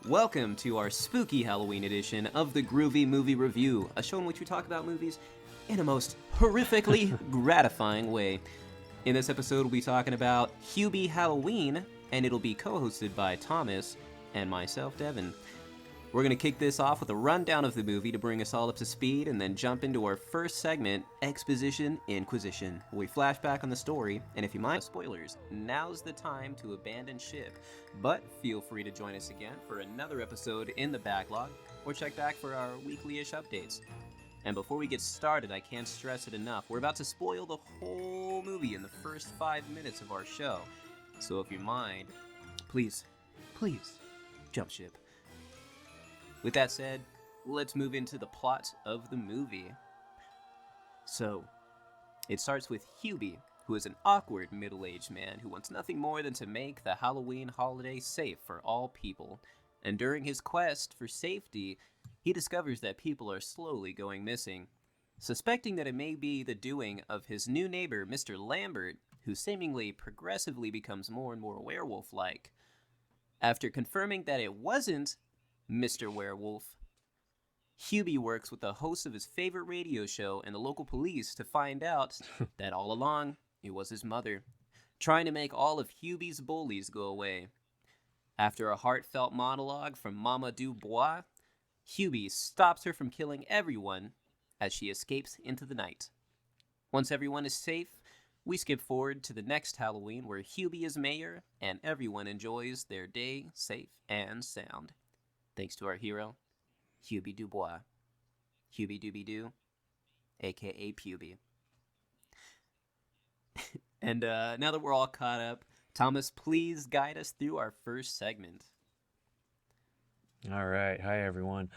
Welcome to our spooky Halloween edition of the Groovy Movie Revue, a show in which we talk about movies in a most horrifically gratifying way. In this episode, we'll be talking about Hubie Halloween, and it'll be co-hosted by Thomas and myself, Devin. We're going to kick this off with a rundown of the movie to bring us all up to speed, and then jump into our first segment, Exposition Inquisition. We flash back on the story, and if you mind spoilers, now's the time to abandon ship. But feel free to join us again for another episode in the backlog, or check back for our weekly-ish updates. And before we get started, I can't stress it enough, we're about to spoil the whole movie in the first 5 minutes of our show. So if you mind, please, jump ship. With that said, let's move into the plot of the movie. So, it starts with Hubie, who is an awkward middle-aged man who wants nothing more than to make the Halloween holiday safe for all people. And during his quest for safety, he discovers that people are slowly going missing. Suspecting that it may be the doing of his new neighbor, Mr. Lambert, who seemingly progressively becomes more and more werewolf-like. After confirming that it wasn't Mr. Werewolf, Hubie works with the host of his favorite radio show and the local police to find out that all along, it was his mother, trying to make all of Hubie's bullies go away. After a heartfelt monologue from Mama Dubois, Hubie stops her from killing everyone as she escapes into the night. Once everyone is safe, we skip forward to the next Halloween where Hubie is mayor and everyone enjoys their day safe and sound. Thanks to our hero, Hubie Dubois. Hubie Doobie Doo, a.k.a. Pubie. And now that we're all caught up, Thomas, please guide us through our first segment. All right. Hi, everyone.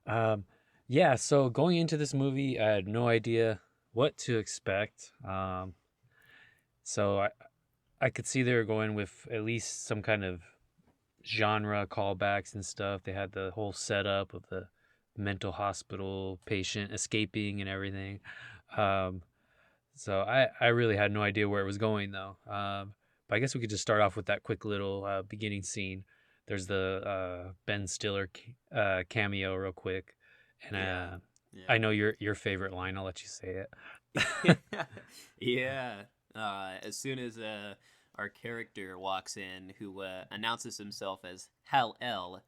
So going into this movie, I had no idea what to expect. So I could see they were going with at least some kind of genre callbacks and stuff. They had the whole setup of the mental hospital patient escaping and everything. So I really had no idea where it was going, though. But I guess we could just start off with that quick little beginning scene. There's the Ben Stiller cameo real quick. And Yeah. I know your favorite line. I'll let you say it. Yeah. As soon as our character walks in, who announces himself as Hal-El,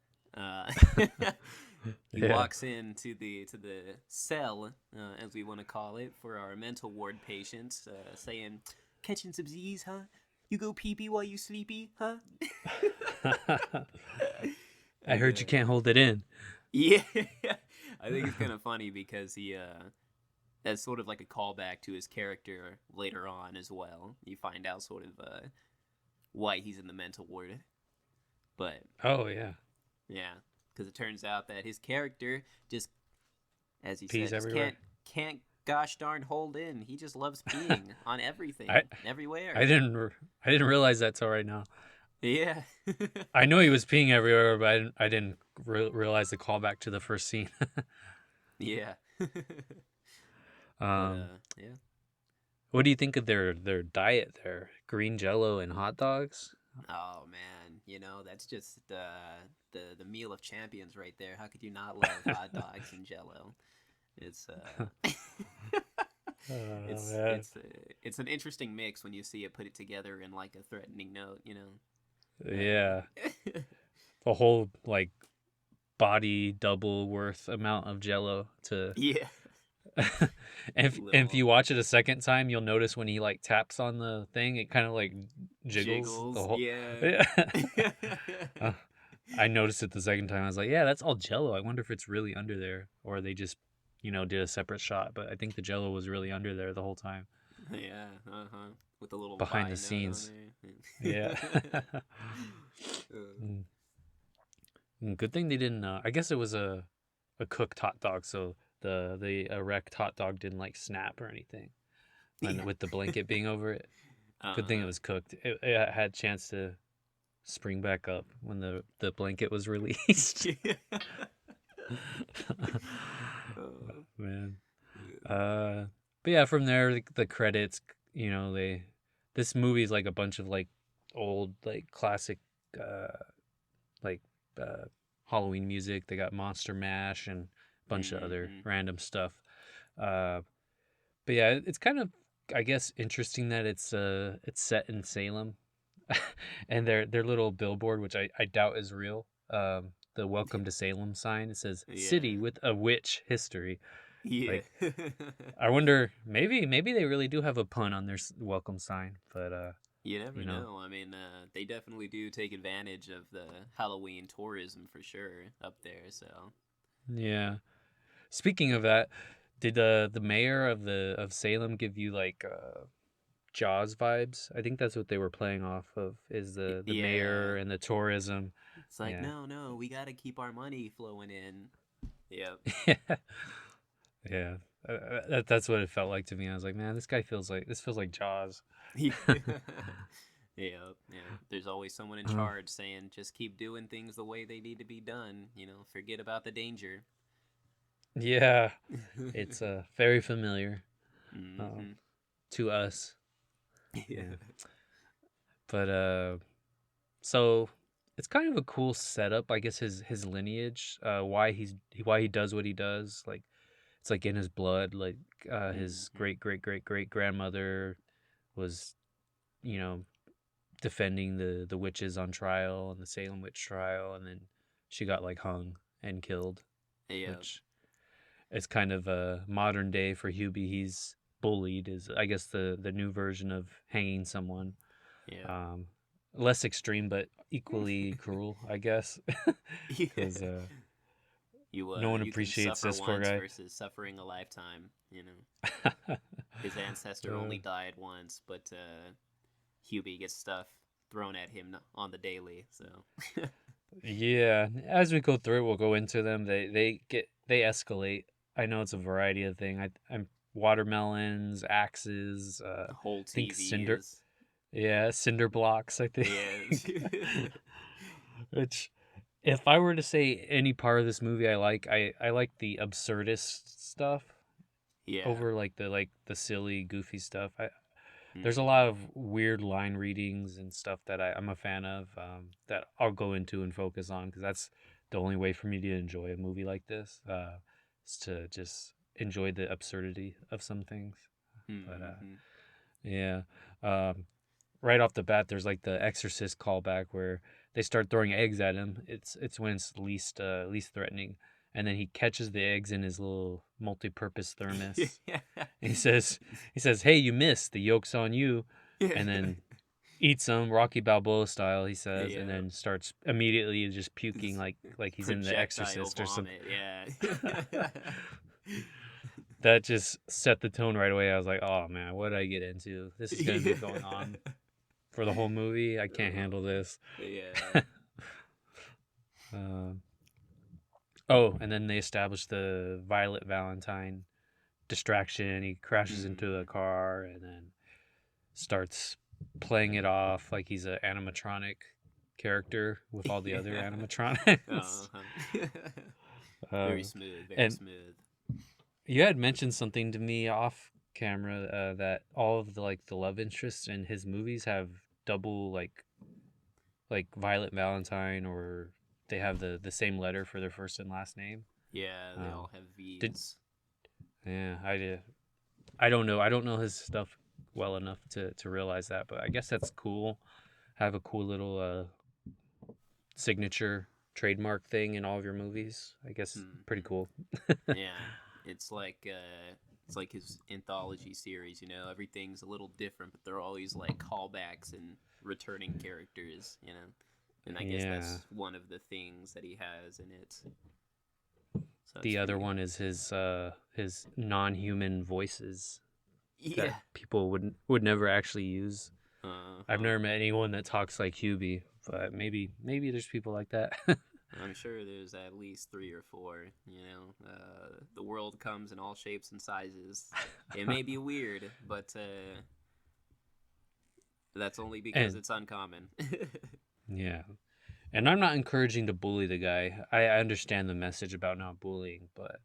he walks into the cell, as we want to call it, for our mental ward patients, saying, "Catching some Z's, huh? You go pee-pee while you sleepy, huh?" I heard you can't hold it in. Yeah. I think it's kind of funny because he, that's sort of like a callback to his character later on as well. You find out sort of why he's in the mental ward. But Oh, yeah. yeah, because it turns out that his character just, as he Pees said, just everywhere. can't gosh darn hold in. He just loves peeing on everything, everywhere. I didn't realize that till right now. Yeah. I know he was peeing everywhere, but I didn't realize the callback to the first scene. Yeah. um, Yeah. what do you think of their diet there? Green Jello and hot dogs? Oh man, that's just the meal of champions right there. How could you not love hot dogs and Jello? It's Man. it's an interesting mix when you see it put it together in like a threatening note, Yeah. A whole like body double worth amount of Jello to. Yeah. And if you watch it a second time, you'll notice when he like taps on the thing, it kind of like jiggles. The whole. Yeah. I noticed it the second time. I was like, yeah, that's all Jello. I wonder if it's really under there, or they just did a separate shot. But I think the Jello was really under there the whole time. Yeah. With a little Behind the pie scenes. note on there. Yeah. Good thing they didn't. I guess it was a cooked hot dog, so the erect hot dog didn't like snap or anything. And with the blanket being over it. Good thing it was cooked. It had a chance to spring back up when the blanket was released. Oh, man. But yeah, from there the credits, this movie is like a bunch of like old like classic like Halloween music. They got Monster Mash and a bunch of other random stuff. Uh, but yeah, it's kind of, I guess, interesting that it's set in Salem, and their little billboard, which I doubt is real. The Welcome to Salem sign, it says "City Yeah. with a Witch History." Yeah. Like, I wonder, maybe they really do have a pun on their welcome sign, but You never you know, know. I mean, they definitely do take advantage of the Halloween tourism for sure up there. So yeah. Speaking of that, did the mayor of Salem give you like Jaws vibes? I think that's what they were playing off of, is the mayor yeah, and the tourism. it's like Yeah. no, no, we got to keep our money flowing in. Yep. Yeah. That's what it felt like to me. I was like, man, this feels like Jaws. Yeah. Yeah, yeah. There's always someone in Uh, charge saying, just keep doing things the way they need to be done. Forget about the danger. yeah, it's very familiar um, Hmm. to us. Yeah. Yeah. But so it's kind of a cool setup, I guess, his lineage, why he does what he does. Like, it's like in his blood. Like, his Hmm. great grandmother was, you know, defending the witches on trial and the Salem witch trial, and then she got like hung and killed, Yep. which is kind of a modern day for Hubie. He's bullied, is I guess the new version of hanging someone. Yep. Um, Less extreme, but equally cruel, I guess, Yeah. because no one You can appreciates suffer this poor once guy. versus suffering a lifetime. His ancestor only died once, but Hubie gets stuff thrown at him on the daily. So Yeah, as we go through it, we'll go into them. They escalate. I know it's a variety of thing. I'm watermelons, axes, whole I think cinder. TVs. Yeah, cinder blocks, I think. Yeah. Which, if I were to say any part of this movie I like the absurdist stuff Yeah. over like the silly, goofy stuff. There's a lot Hmm. of weird line readings and stuff that I'm a fan of, that I'll go into and focus on, because that's the only way for me to enjoy a movie like this, is to just enjoy the absurdity of some things. But Hmm. yeah, um, right off the bat, there's like the Exorcist callback where they start throwing eggs at him. It's when it's least threatening, and then he catches the eggs in his little multi-purpose thermos. Yeah. And he says, "Hey, you missed. The yolk's on you." Yeah. And then eats them Rocky Balboa style, he says, and Yeah. then starts immediately just puking It's like he's in The projectile Exorcist or something. vomit. Yeah. That just set the tone right away. I was like, oh man, what did I get into? This is gonna be Yeah. going on for the whole movie. I can't Uh, handle this. yeah. uh, oh, and then they establish the Violet Valentine distraction. He crashes into the Mhm. car and then starts playing it off like he's an animatronic character with all the other Yeah. animatronics. Uh-huh. uh, Very smooth. Very and smooth. you had mentioned something to me off camera, that all of the love interests in his movies have double, like Violet Valentine, or they have the same letter for their first and last name. Yeah, they Um, all have did V's. yeah, I did. I don't know. I don't know his stuff well enough to realize that, but I guess that's cool. Have a cool little signature trademark thing in all of your movies. I guess pretty Hmm. cool. Yeah, it's like his anthology series. Everything's a little different, but they're always like callbacks and returning characters. And I guess Yeah. that's one of the things that he has in it. So it's The other pretty. one is his non-human voices that Yeah. people would never actually use. Uh I've huh. never met anyone that talks like Hubie, but maybe there's people like that. I'm sure there's at least three or four. The world comes in all shapes and sizes. It may be weird, but that's only because And it's uncommon. yeah. And I'm not encouraging to bully the guy. I understand the message about not bullying, but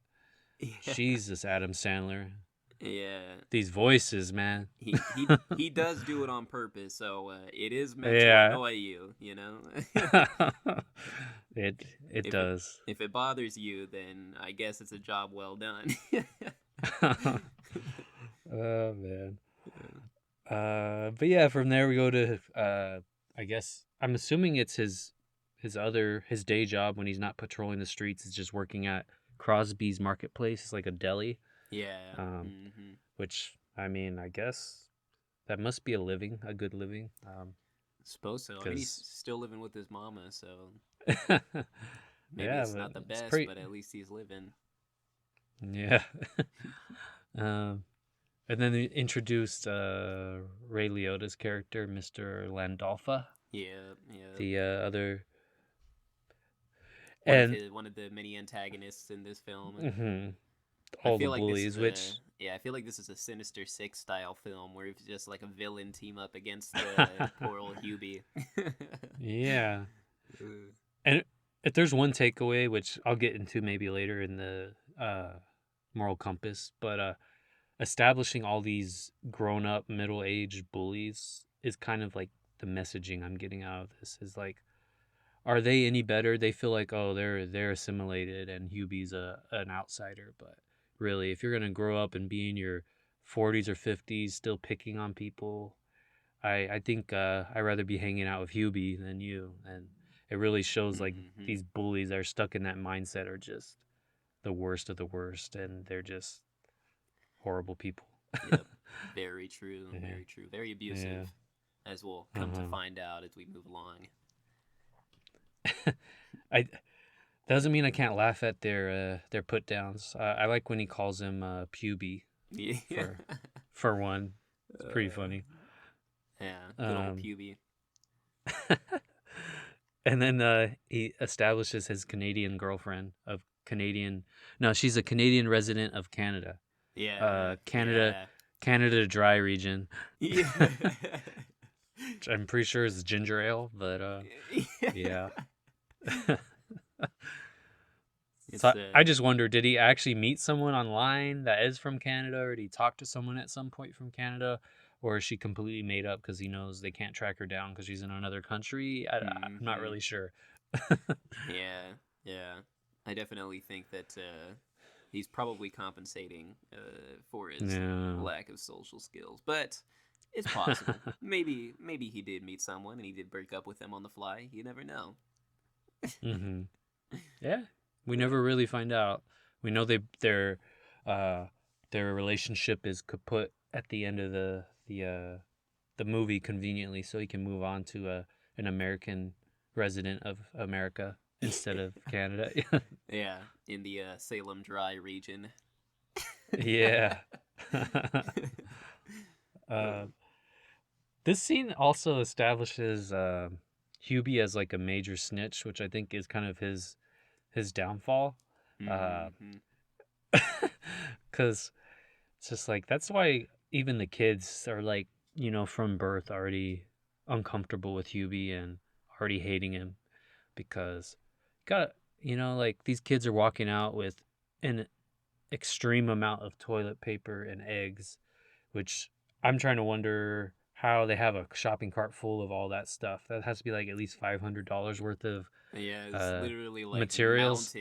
Yeah, Jesus, Adam Sandler. yeah. These voices, man. He does do it on purpose, so it is meant to Yeah. annoy you. It If it does. if it bothers you, then I guess it's a job well done. Oh man. But yeah, from there we go to I guess I'm assuming it's his day job when he's not patrolling the streets is just working at Crosby's Marketplace. It's like a deli. Yeah. Um, Hmm. which I mean, I guess that must be a good living. Suppose so. I mean, he's Because still living with his mama, so maybe yeah, it's but not the it's best, pretty. but at least he's living. Yeah. um, and then they introduced Ray Liotta's character, Mr. Landolpha, Yeah, yeah. the other, One of and his one of the many antagonists in this film. mhm, I all the feel like this is bullies, a which yeah, I feel like this is a Sinister Six style film where it's just like a villain team up against the poor old Hubie. yeah. And if there's one takeaway, which I'll get into maybe later in the moral compass, but establishing all these grown up, middle aged bullies is kind of like the messaging I'm getting out of this is like, are they any better? They feel like, oh, they're assimilated and Hubie's an outsider, but really, if you're gonna grow up and be in your 40s or 50s still picking on people, I think I'd rather be hanging out with Hubie than you. And it really shows like Hmm. these bullies that are stuck in that mindset are just the worst of the worst, and they're just horrible people. Yep. Very true. Yeah, Very true. Very yeah. abusive, as we'll come to Uh-huh. find out as we move along. I doesn't mean I can't laugh at their put downs. I like when he calls him Puby Yeah. for for one. It's pretty Uh, funny. yeah. Good old Um, Hubie. and then he establishes his Canadian girlfriend of Canadian. No, she's a Canadian resident of Canada. Yeah. Canada, Yeah. Canada dry region. Yeah. Which I'm pretty sure is ginger ale, but yeah. So It's I just wonder, did he actually meet someone online that is from Canada, or did he talk to someone at some point from Canada, or is she completely made up because he knows they can't track her down because she's in another country? I'm not hmm really sure. Yeah, yeah. I definitely think that he's probably compensating for his No. lack of social skills, but it's possible. Maybe he did meet someone and he did break up with them on the fly. You never know. Hmm. Yeah, we never really find out. We know uh their relationship is kaput at the end of the movie conveniently, so he can move on to an American resident of America instead of Canada. Yeah, in the Salem Dry region. Yeah. Uh, uh, this scene also establishes Hubie as like a major snitch, which I think is kind of his downfall. Uh, hmm because it's just like that's why even the kids are like, from birth already uncomfortable with Hubie and already hating him because got like these kids are walking out with an extreme amount of toilet paper and eggs, which I'm trying to wonder how they have a shopping cart full of all that stuff. That has to be like at least $500 worth of Yeah, it's uh, literally like materials.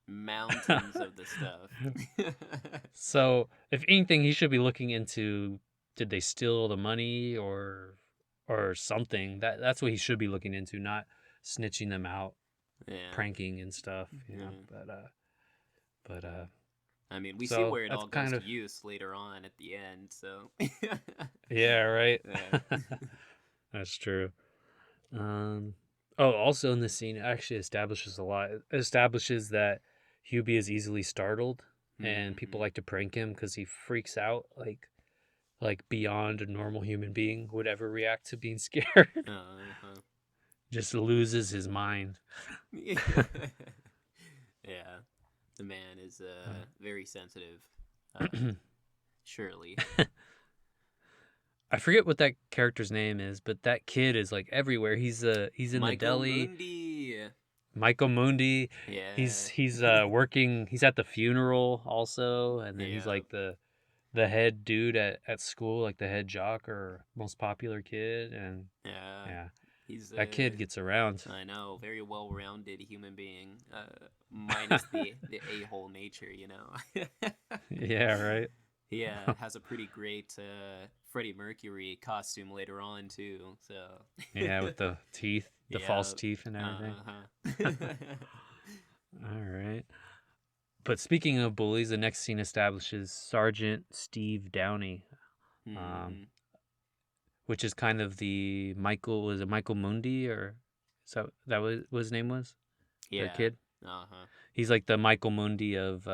mountains of the stuff. So, if anything, he should be looking into did they steal the money or something. That's what he should be looking into, not snitching them out, Yeah. pranking and stuff. Yeah. But I mean, we see so where it that's all goes kind to of use later on at the end, so. yeah, right. Yeah. That's true. Um, oh, also in this scene, it actually establishes a lot. It establishes that Hubie is easily startled, and people Hmm. like to prank him because he freaks out like beyond a normal human being would ever react to being scared. Uh-huh. Just loses his mind. Yeah. Yeah. The man is very sensitive. Surely. I forget what that character's name is, but that kid is like everywhere. He's in the Michael deli. Mundi. Michael Mundi. Yeah. He's working. He's at the funeral also, and then he's Yeah. like the head dude at school, like the head jock or most popular kid, and Yeah. yeah. He's That kid gets around. I know, very well-rounded human being, minus the a-hole nature, you know. Yeah, right. He has a pretty great Freddie Mercury costume later on too. So Yeah, with the teeth, the yeah, false teeth and everything. uh-huh. All right. But speaking of bullies, the next scene establishes Sergeant Steve Downey, um, Hmm. which is kind of the Michael. Was it Michael Mundi or so that was what his name was? The Yeah, kid. uh-huh. He's like the Michael Mundi of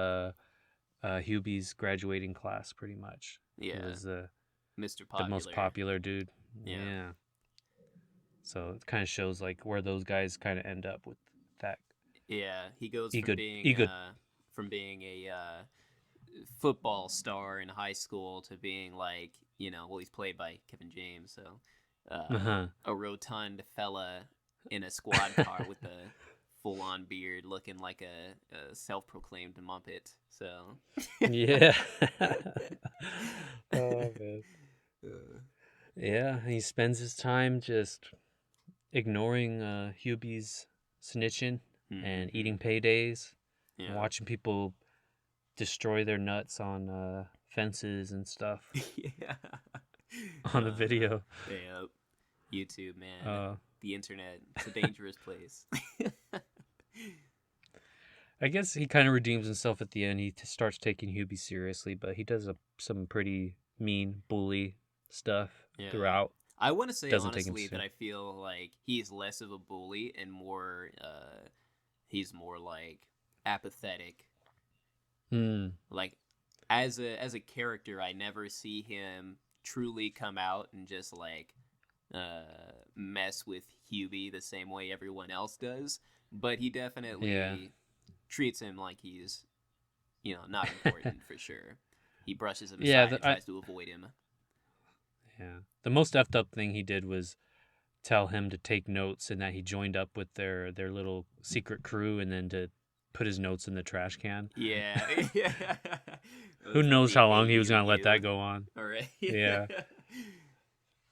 Hubie's graduating class, pretty much. He Yeah, was Mr. the most Popular. popular dude. Yeah, Yeah. So it kind of shows like where those guys kind of end up with that yeah. He goes ego ego. from being a football star in high school to being like, well, he's played by Kevin James, so Uh-huh. a rotund fella in a squad car with a full-on beard, looking like a self-proclaimed Muppet. So, Yeah. Oh man. uh, Yeah, he spends his time just ignoring Hubie's snitching and mm-hmm. eating paydays and Yeah, watching people destroy their nuts on fences and stuff yeah, on the video. yeah. YouTube, man, Uh, the internet, it's a dangerous place. I guess he kind of redeems himself at the end. He starts taking Hubie seriously, but he does some pretty mean bully stuff Yeah. throughout. I want to say Doesn't take him honestly that serious. I feel like he's less of a bully and more he's more like apathetic. Hmm. Like as a character, I never see him truly come out and just like mess with Hubie the same way everyone else does, but he Yeah. definitely treats him like he's, not important for sure. He brushes him Yeah. aside and tries to avoid him. Yeah. The most effed up thing he did was tell him to take notes and that he joined up with their little secret crew and then to put his notes in the trash can. Yeah. Yeah. Who Was that knows the how long he was going to let that AUU? go on. All right. Yeah.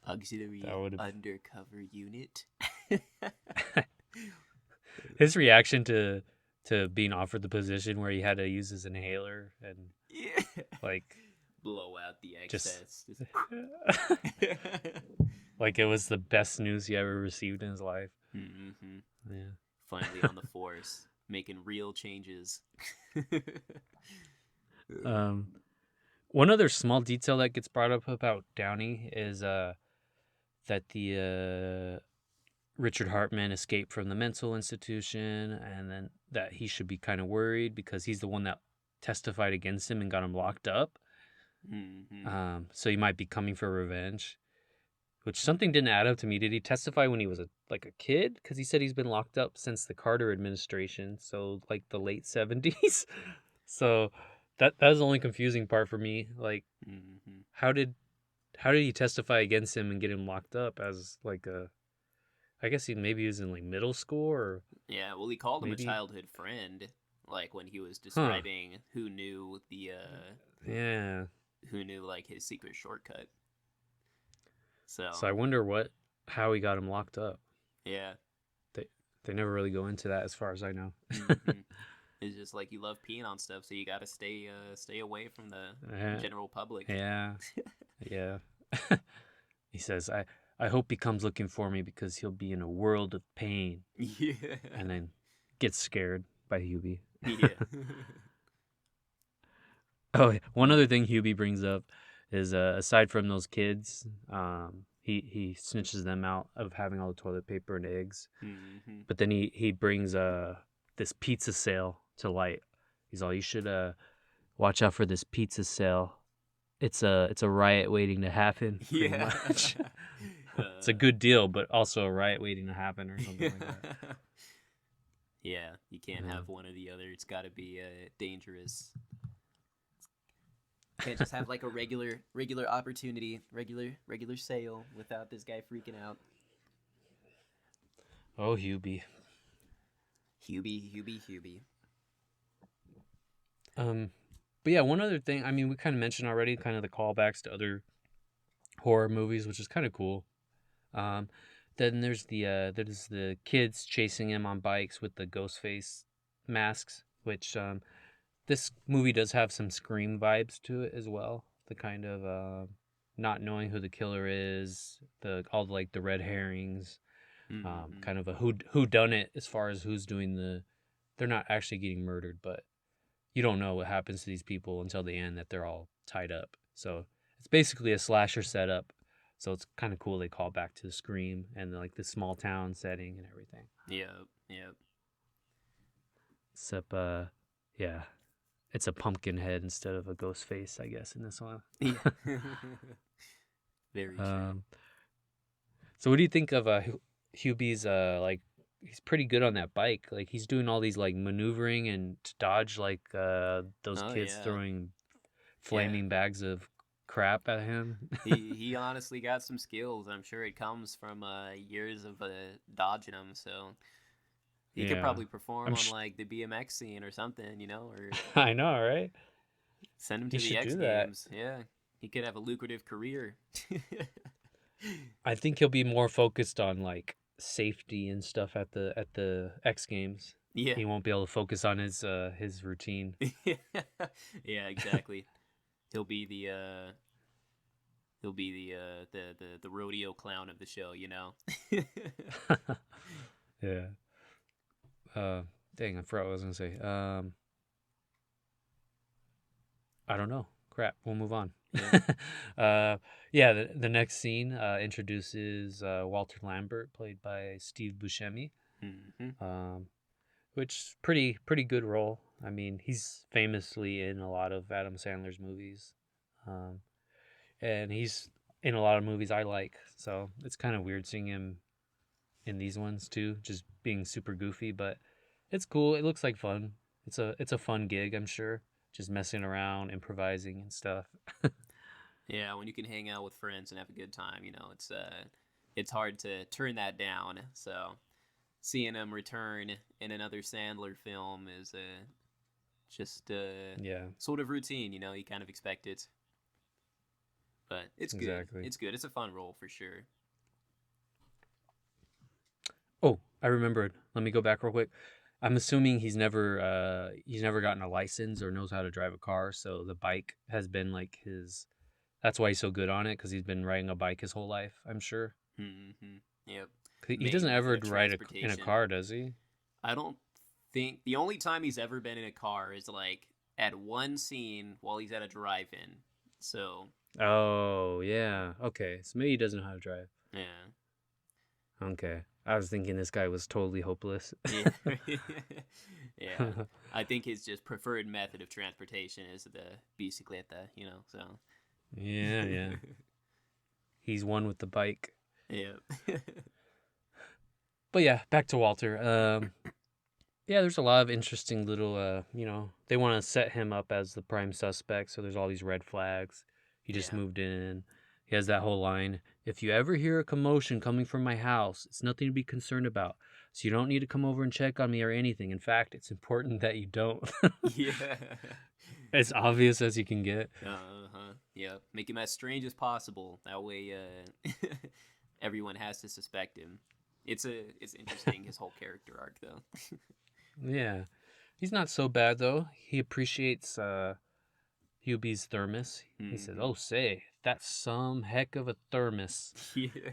Auxiliary That would have undercover unit. his reaction to being offered the position where he had to use his inhaler and Yeah. like Blow out the just excess. like it was the best news he ever received in his life. Mm-hmm. Yeah. Finally on the force, making real changes. Um, one other small detail that gets brought up about Downey is that the Richard Hartman escaped from the mental institution, and then that he should be kind of worried because he's the one that testified against him and got him locked up. Mm-hmm. So he might be coming for revenge. Which something didn't add up to me. Did he testify when he was a kid? Because he said he's been locked up since the Carter administration, so like the late 70s. So that was the only confusing part for me. Like, Mm-hmm. how did he testify against him and get him locked up as like a? I guess maybe he was in like middle school or Yeah, well, he called him a maybe. childhood friend, like when he was Huh. describing Yeah. who knew like his secret shortcut. So So I wonder how he got him locked up. yeah, They never really go into that as far as I know. mm-hmm. It's just like you love peeing on stuff, so you got to stay away from the general public. Yeah. Yeah. He says, I hope he comes looking for me because he'll be in a world of pain. Yeah. And then gets scared by Hubie. Yeah. Oh, one other thing Hubie brings up is aside from those kids, he snitches them out of having all the toilet paper and eggs. Mm-hmm. But then he brings this pizza sale to light. He's all, you should watch out for this pizza sale. It's a riot waiting to happen, pretty Yeah. much. It's a good deal, but also a riot waiting to happen or something like that. Yeah, you can't Yeah. have one or the other. It's got to be dangerous. Can't just have like a regular opportunity, regular sale without this guy freaking out. Oh, Hubie. Hubie. But yeah, one other thing. I mean, we kind of mentioned already, kind of the callbacks to other horror movies, which is kind of cool. Then there's the kids chasing him on bikes with the ghost face masks, which this movie does have some Scream vibes to it as well. The kind of not knowing who the killer is, all like the red herrings, Mm-hmm. kind of a who done it as far as who's doing the. They're not actually getting murdered, but you don't know what happens to these people until the end that they're all tied up. So it's basically a slasher setup. So it's kind of cool they call back to the Scream and like the small town setting and everything. Yep, yep. Except, yeah, it's a pumpkin head instead of a ghost face, I guess, in this one. Yeah. Very true. So what do you think of Hubie's like? He's pretty good on that bike. Like he's doing all these like maneuvering and to dodge like those Oh kids yeah, throwing yeah. flaming bags of crap at him. He honestly got some skills. I'm sure it comes from years of dodging them. So he could Yeah, probably perform I'm. on like the BMX scene or something, or I know, right? send him He to the should X do that. Games. Yeah, he could have a lucrative career. I think he'll be more focused on like safety and stuff at the X Games. Yeah. He won't be able to focus on his routine. Yeah, exactly. He'll be the the rodeo clown of the show, Yeah. Dang, I forgot what I was gonna say. I don't know. Crap. We'll move on. Yeah. Yeah. The next scene introduces Walter Lambert, played by Steve Buscemi. Mm-hmm. Which pretty good role. I mean, he's famously in a lot of Adam Sandler's movies, and he's in a lot of movies I like. So it's kind of weird seeing him in these ones too, just being super goofy. But it's cool. It looks like fun. It's a fun gig, I'm sure. Just messing around, improvising and stuff. Yeah, when you can hang out with friends and have a good time, it's hard to turn that down. So seeing him return in another Sandler film is just Yeah, sort of routine. You kind of expect it, but it's exactly. good. It's good. It's a fun role for sure. Oh, I remembered. Let me go back real quick. I'm assuming he's never gotten a license or knows how to drive a car, so the bike has been like his. That's why he's so good on it, because he's been riding a bike his whole life, I'm sure. Mm-hmm. Yep. He Main doesn't method ever of ride in a transportation. car, does he? I don't think the only time he's ever been in a car is like at one scene while he's at a drive-in. So Oh, yeah. Okay, so maybe he doesn't know how to drive. yeah. Okay. I was thinking this guy was totally hopeless. Yeah. Yeah. I think his just preferred method of transportation is the bicicleta, so. Yeah. He's one with the bike. Yeah. But yeah, back to Walter. Yeah, there's a lot of interesting little, they want to set him up as the prime suspect, so there's all these red flags. He just Yeah. moved in. He has that whole line, if you ever hear a commotion coming from my house, it's nothing to be concerned about. So you don't need to come over and check on me or anything. In fact, it's important that you don't. Yeah. As obvious as you can get. Uh-huh. Yeah. Make him as strange as possible. That way everyone has to suspect him. It's interesting, his whole character arc though. Yeah. He's not so bad, though. He appreciates Hubie's thermos. He says, Mm-hmm. oh, say, that's some heck of a thermos. Yeah.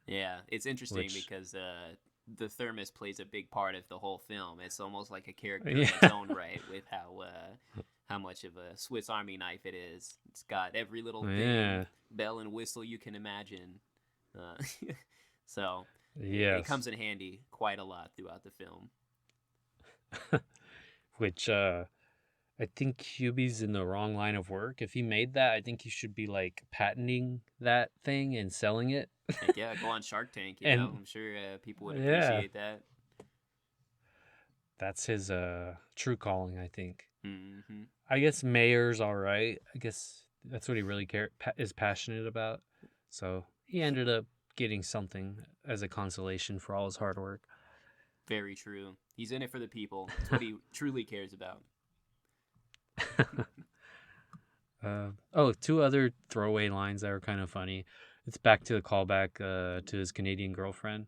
Yeah, it's interesting Which, because the thermos plays a big part of the whole film. It's almost like a character in yeah. its own right, with how much of a Swiss Army knife it is. It's got every little thing, bell and whistle you can imagine. So it comes in handy quite a lot throughout the film. Which I think Hubie's in the wrong line of work. If he made that, I think he should be like patenting that thing and selling it. Heck yeah, go on Shark Tank. I'm sure people would appreciate that. That's his true calling, I think. Mm-hmm. I guess mayor's all right. I guess that's what he really is passionate about. So he ended up getting something as a consolation for all his hard work. Very true. He's in it for the people. That's what he truly cares about. Two other throwaway lines that were kind of funny. it's back to the callback to his Canadian girlfriend.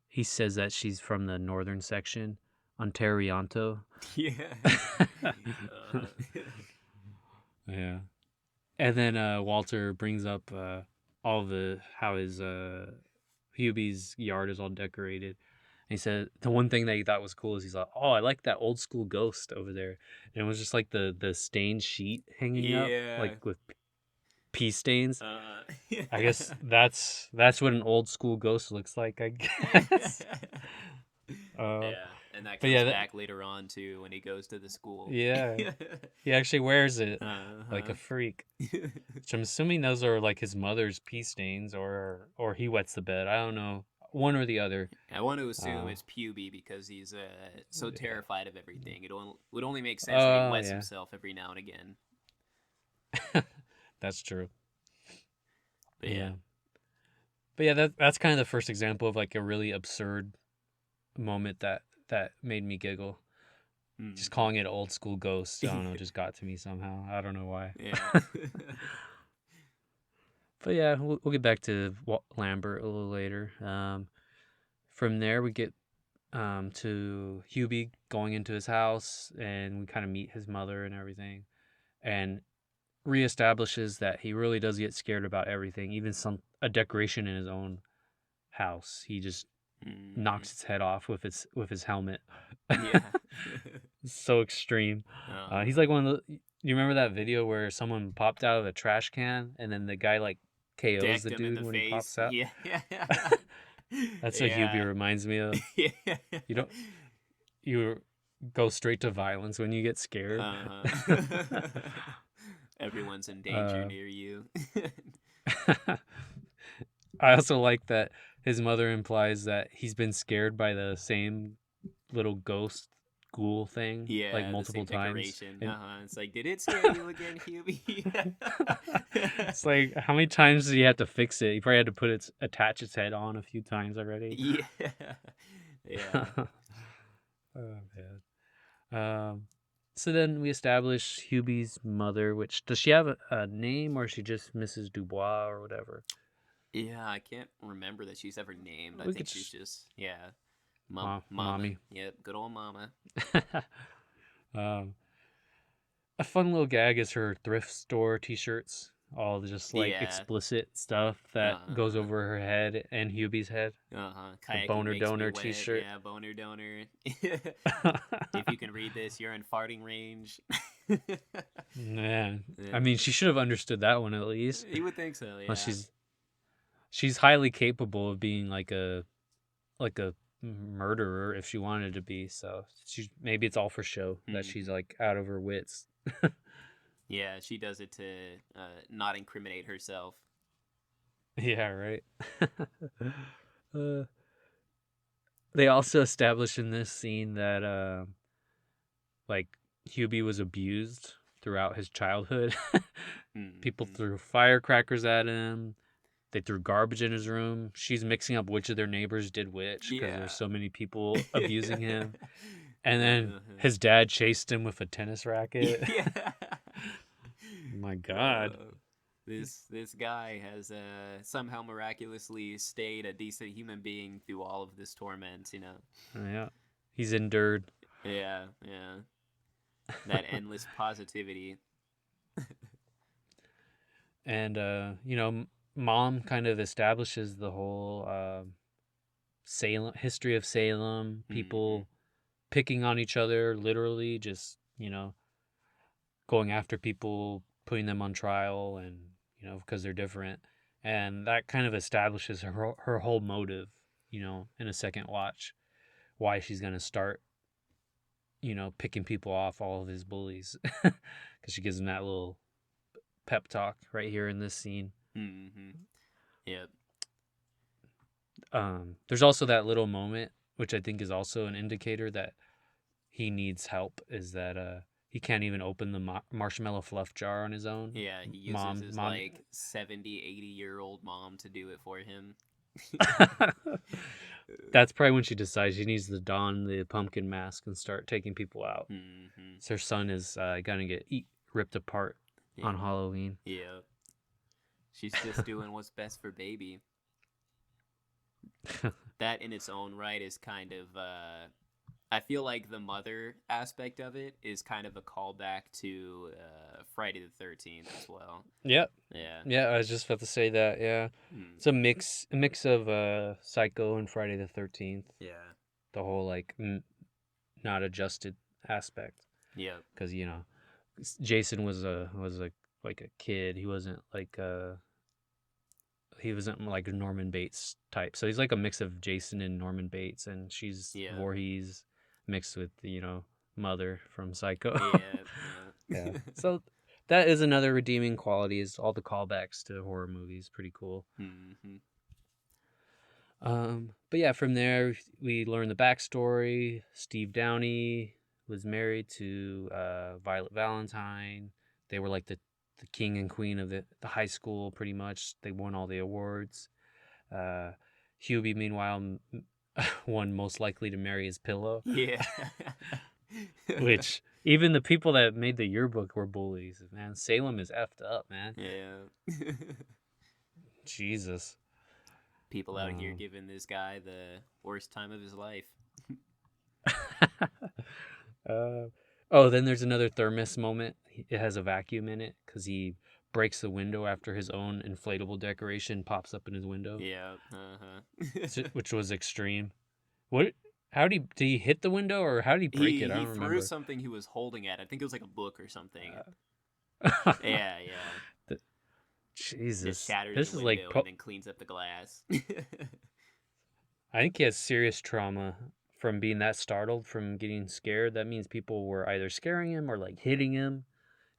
He says that she's from the northern section, Ontario. Yeah. Yeah. And then Walter brings up all how his Hubie's yard is all decorated. And he said the one thing that he thought was cool is he's like, "Oh, I like that old school ghost over there." And it was just like the stained sheet hanging up, Yeah. like with pee stains. Yeah. I guess that's what an old school ghost looks like, I guess. Yeah, and that but comes yeah, back later on too when he goes to the school. yeah, he actually wears it like Uh-huh. a freak. Which I'm assuming those are like his mother's pee stains, or he wets the bed. I don't know, one or the other. I want to assume Uh, it's Puby because he's so yeah. terrified of everything. Would only make sense that he wets Yeah, himself every now and again. that's true. But yeah. But yeah, that's kind of the first example of like a really absurd moment that made me giggle. Just calling it old school ghost, I don't know, just got to me somehow. I don't know why. Yeah. But yeah, we'll get back to Lambert a little later. From there, we get to Hubie going into his house, and we kind of meet his mother and everything, and reestablishes that he really does get scared about everything, even a decoration in his own house. He just knocks its head off with his helmet. Yeah. So extreme. He's like one of the. You remember that video where someone popped out of a trash can and then the guy like KOs Decked the him in dude the when face. he pops out? Yeah. That's what Hubie reminds me of. Yeah. You go straight to violence when you get scared. Everyone's in danger near you. I also like that his mother implies that he's been scared by the same little ghost ghoul thing, like multiple times. And It's like, did it scare you again, Hubie? it's like, how many times did he have to fix it? He probably had to attach its head on a few times already. Yeah. Yeah. Oh man. So then we establish Hubie's mother, which does she have a name, or is she just Mrs. Dubois or whatever? Yeah, I can't remember that she's ever named. I think she's just Mama. Mommy. Yep, good old Mama. A fun little gag is her thrift store T-shirts, all just like explicit stuff that goes over her head and Hubie's head. The boner donor T-shirt. Yeah, boner donor. If you can read this, you're in farting range. Man, I mean, she should have understood that one at least. You would think so. Yeah. Well, she's highly capable of being like a murderer if she wanted to be. So maybe it's all for show that she's like out of her wits. Yeah, she does it to not incriminate herself. Yeah, right. They also establish in this scene that like Hubie was abused throughout his childhood. People threw firecrackers at him. They threw garbage in his room. She's mixing up which of their neighbors did which because there's so many people abusing him. And then his dad chased him with a tennis racket. Yeah. My God. This guy has somehow miraculously stayed a decent human being through all of this torment, you know. Yeah. He's endured. Yeah. That endless positivity. And Mom kind of establishes the whole Salem history of Salem, people picking on each other, literally just, going after people, putting them on trial, and, because they're different. And that kind of establishes her whole motive, in a second watch, why she's going to start, picking people off, all of his bullies, because she gives him that little pep talk right here in this scene. Yep. There's also that little moment, which I think is also an indicator that he needs help, is that he can't even open the marshmallow fluff jar on his own. Yeah, he uses his like 70, 80-year-old mom to do it for him. That's probably when she decides she needs to don the pumpkin mask and start taking people out. So her son is gonna get ripped apart on Halloween. Yeah. She's just doing what's best for baby. That in its own right is kind of I feel like the mother aspect of it is kind of a callback to Friday the 13th as well. Yep. Yeah. Yeah, I was just about to say that. Yeah, it's a mix of Psycho and Friday the 13th. Yeah. The whole like not adjusted aspect. Yeah. Because Jason was like a kid. He wasn't like a Norman Bates type. So he's like a mix of Jason and Norman Bates, and she's Voorhees mixed with Mother from Psycho. Yeah. So that is another redeeming quality, is all the callbacks to horror movies. Pretty cool. Mm-hmm. But yeah, from there we learn the backstory. Steve Downey was married to Violet Valentine. They were like the king and queen of the high school, pretty much. They won all the awards. Hubie, meanwhile, one most likely to marry his pillow. Yeah. Which even the people that made the yearbook were bullies. Man, Salem is effed up, man. Yeah. Jesus. People out here giving this guy the worst time of his life. Then there's another thermos moment. It has a vacuum in it because he breaks the window after his own inflatable decoration pops up in his window. Yeah. Which was extreme. What? How did he hit the window, or how did he break it? I don't remember. He threw something he was holding at. I think it was like a book or something. Yeah. Jesus. Just shatters this the is window like and then cleans up the glass. I think he has serious trauma from being that startled, from getting scared. That means people were either scaring him or like hitting him.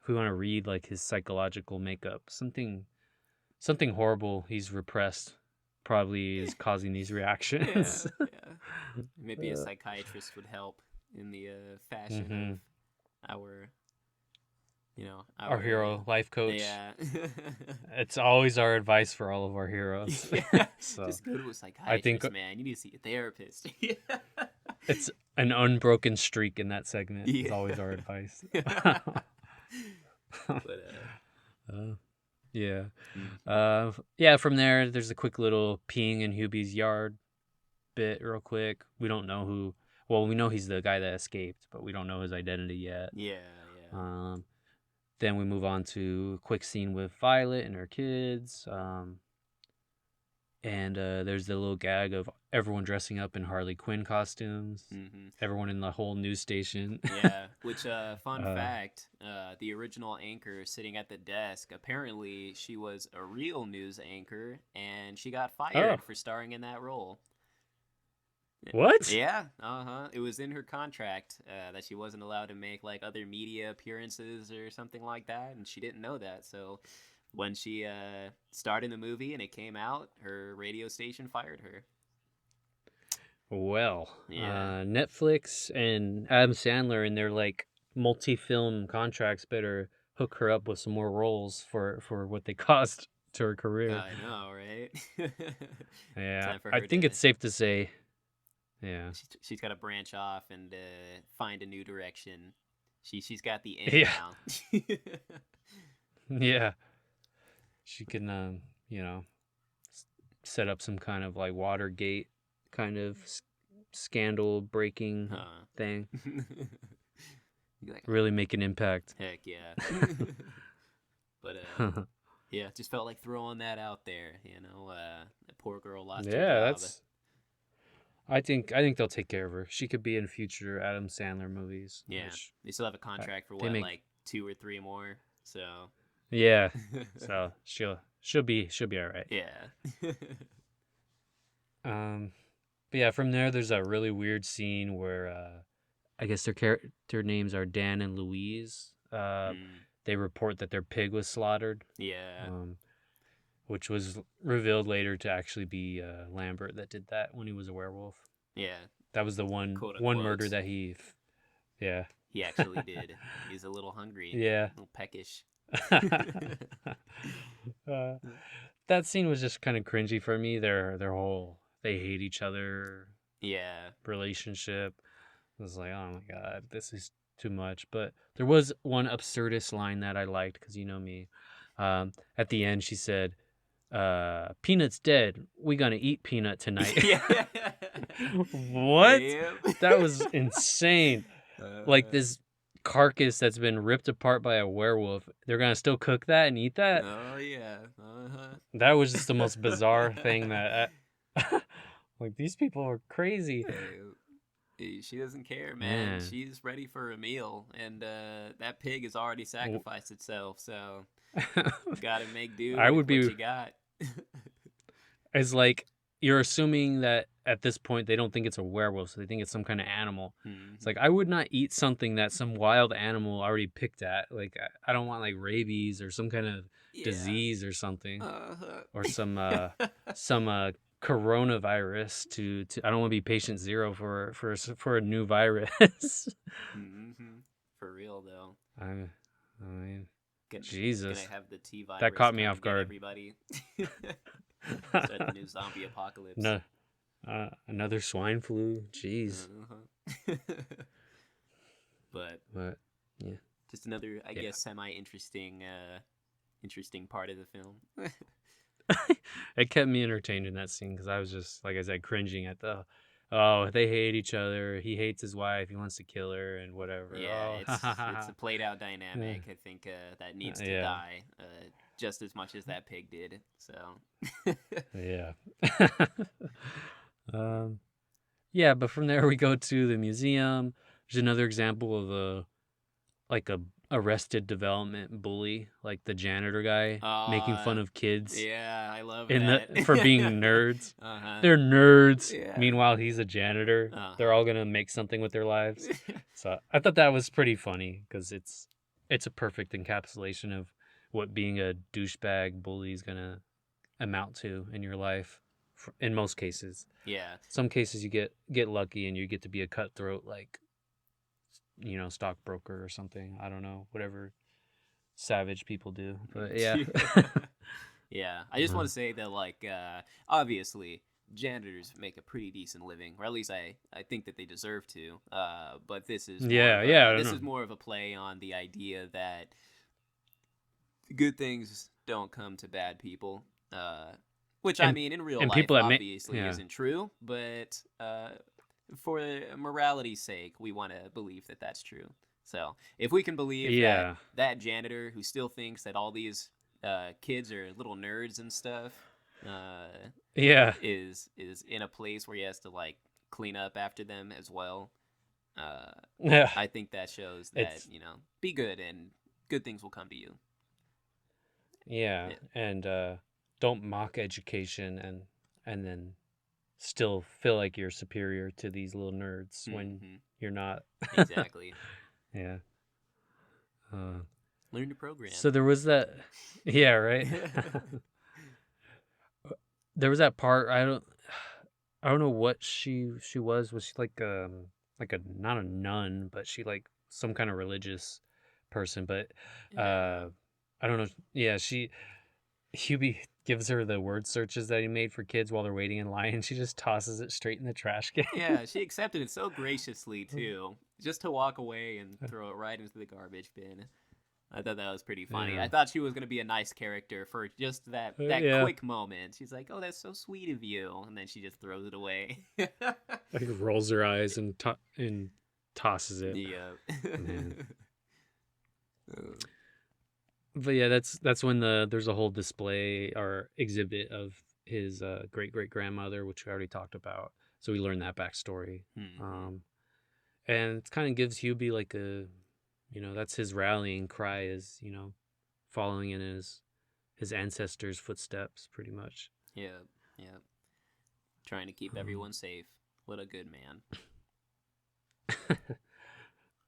If we want to read like his psychological makeup, something horrible he's repressed probably is causing these reactions. Yeah. Maybe a psychiatrist would help in the fashion of our hero life coach. Yeah. It's always our advice for all of our heroes. Yeah. So, just go to a psychiatrist, man. You need to see a therapist. It's an unbroken streak in that segment. Yeah. It's always our advice. Yeah. From there, there's a quick little peeing in Hubie's yard bit real quick. We don't know who. Well, we know he's the guy that escaped, but we don't know his identity yet. Yeah. Then we move on to a quick scene with Violet and her kids. And there's the little gag of everyone dressing up in Harley Quinn costumes. Mm-hmm. Everyone in the whole news station. Yeah, which, fun fact, the original anchor sitting at the desk, apparently she was a real news anchor, and she got fired for starring in that role. What? Yeah, It was in her contract that she wasn't allowed to make, like, other media appearances or something like that, and she didn't know that, so when she starred in the movie and it came out, her radio station fired her. Well, Netflix and Adam Sandler in their like multi-film contracts better hook her up with some more roles for what they cost to her career. I know, right? Yeah, I think it's safe to say. Yeah, she's got to branch off and find a new direction. She's got the in now. Yeah, she can set up some kind of like Watergate kind of scandal breaking thing. Really make an impact. Heck yeah. But yeah, just felt like throwing that out there. The poor girl lost her job. Yeah, I think they'll take care of her. She could be in future Adam Sandler movies. Yeah, they still have a contract for like 2 or 3 more. So yeah, so she'll be all right. Yeah. But yeah, from there there's a really weird scene where I guess their names are Dan and Louise. They report that their pig was slaughtered. Yeah. Which was revealed later to actually be Lambert that did that when he was a werewolf. Yeah. That was the one murder that he actually did. He's a little hungry. Yeah. A little peckish. That scene was just kind of cringy for me. Their whole they hate each other relationship. I was like, oh my god, this is too much. But there was one absurdist line that I liked, because you know me. At the end, she said, Peanut's dead. We gonna eat Peanut tonight. Yeah. What? Yep. That was insane. Like this carcass that's been ripped apart by a werewolf. They're gonna still cook that and eat that? Oh yeah. Uh-huh. That was just the most bizarre thing that like these people are crazy. She doesn't care, man. Man. She's ready for a meal, and that pig has already sacrificed itself. So gotta make do I with would be what you got. It's like you're assuming that at this point they don't think it's a werewolf, so they think it's some kind of animal. It's like I would not eat something that some wild animal already picked at. Like I don't want like rabies or some kind of disease or something, or some coronavirus. To I don't want to be patient zero for a new virus. For real though. I mean, Jesus, Jesus, gonna have the T virus. that caught me come off and get guard. Everybody. Start the new zombie apocalypse. No, another swine flu. Jeez. But yeah, just another, I guess, semi-interesting part of the film. It kept me entertained in that scene because I was just, like I said, cringing at oh, they hate each other. He hates his wife. He wants to kill her and whatever. Yeah, oh. it's a played out dynamic. I think that needs to die just as much as that pig did. So yeah. Yeah, but from there we go to the museum. There's another example of a arrested development bully, like the janitor guy making fun of kids. Yeah, I love that. For being nerds. They're nerds. Yeah. Meanwhile, he's a janitor. They're all gonna make something with their lives. So I thought that was pretty funny because it's a perfect encapsulation of what being a douchebag bully is gonna amount to in your life. In most cases. Yeah. Some cases you get lucky and you get to be a cutthroat, like, stockbroker or something. I don't know, whatever savage people do. But yeah. Yeah. I just want to say that, like, obviously janitors make a pretty decent living, or at least I think that they deserve to. But this is is more of a play on the idea that good things don't come to bad people. Which, I mean, in real life, people obviously isn't true, but for morality's sake, we want to believe that that's true. So, if we can believe that janitor who still thinks that all these kids are little nerds and stuff is in a place where he has to, like, clean up after them as well, I think that shows that, be good and good things will come to you. Yeah. And don't mock education and then still feel like you're superior to these little nerds when you're not. Exactly. Yeah. Learn to program. So there was that. Yeah, right. There was that part. I don't know what she was. Was she like a not a nun, but she like some kind of religious person? But I don't know. Yeah, Hubie gives her the word searches that he made for kids while they're waiting in line, and she just tosses it straight in the trash can. Yeah, she accepted it so graciously, too. Just to walk away and throw it right into the garbage bin. I thought that was pretty funny. Yeah. I thought she was going to be a nice character for just that quick moment. She's like, oh, that's so sweet of you. And then she just throws it away. Like rolls her eyes and tosses it. Yeah. But yeah, that's when there's a whole display or exhibit of his great-great-grandmother, which we already talked about. So we learn that backstory. And it kind of gives Hubie like a, that's his rallying cry is, following in his ancestors' footsteps, pretty much. Yeah. Trying to keep everyone safe. What a good man.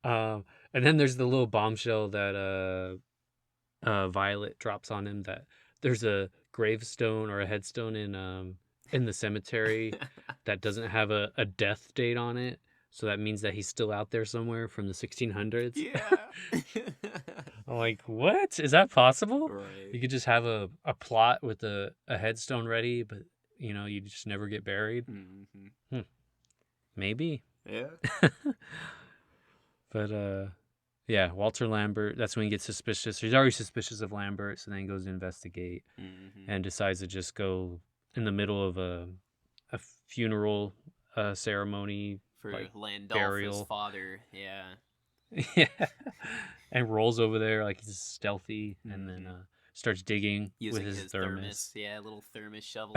And then there's the little bombshell that Violet drops on him, that there's a gravestone or a headstone in the cemetery that doesn't have a death date on it. So that means that he's still out there somewhere from the 1600s. Yeah. I'm like, what? Is that possible? Right. You could just have a plot with a headstone ready, but, you just never get buried. Maybe. Yeah. But, Yeah, Walter Lambert. That's when he gets suspicious. He's already suspicious of Lambert, so then he goes to investigate and decides to just go in the middle of a funeral ceremony, For like Landolfo's burial. father, yeah. Yeah, and rolls over there like he's stealthy, and then starts digging with Using his his thermos. yeah, little thermos shovel.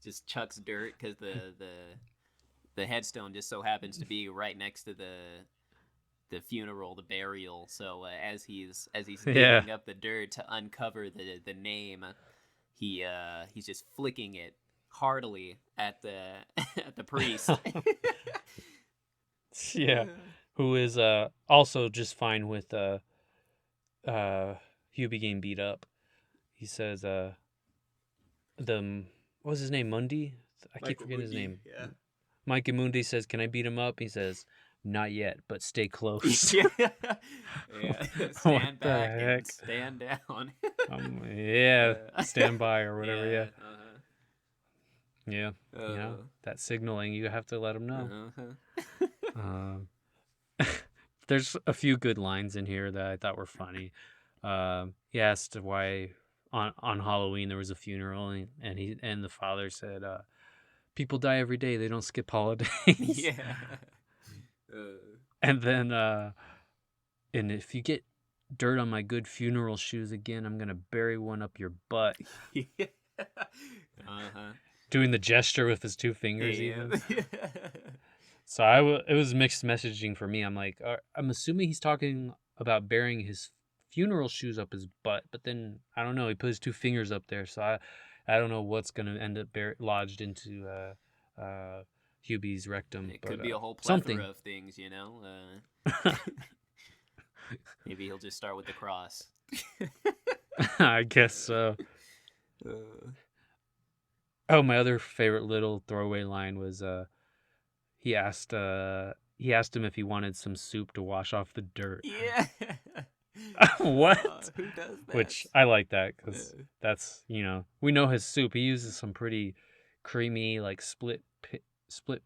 Just chucks dirt because the headstone just so happens to be right next to the funeral, the burial. So as he's Yeah. digging up the dirt to uncover the name, he's just flicking it heartily at the at the priest. Yeah, who is also just fine with Hubie getting beat up. He says the what was his name, Mundy? I keep forgetting his name. Yeah. Mikey Mundi says, "Can I beat him up?" He says, "Not yet, but stay close." Yeah. What Stand the back and heck? stand down. Yeah, stand by or whatever. Yeah, yeah. That signaling, you have to let him know. Um, there's a few good lines in here that I thought were funny. He asked why on Halloween there was a funeral, and the father said, "People die every day. They don't skip holidays." Yeah. And then, and if you get dirt on my good funeral shoes again, I'm gonna bury one up your butt. Yeah. Doing the gesture with his two fingers, Yeah. even. So it was mixed messaging for me. I'm like, I'm assuming he's talking about burying his funeral shoes up his butt, but then I don't know. He put his two fingers up there, so I don't know what's gonna end up lodged into Hubie's rectum. It could be a whole plethora something of things, you know. Maybe he'll just start with the cross. I guess so. Oh, my other favorite little throwaway line was he asked him if he wanted some soup to wash off the dirt. Yeah. What? Who does that? Which I like that because that's, we know his soup. He uses some pretty creamy, like split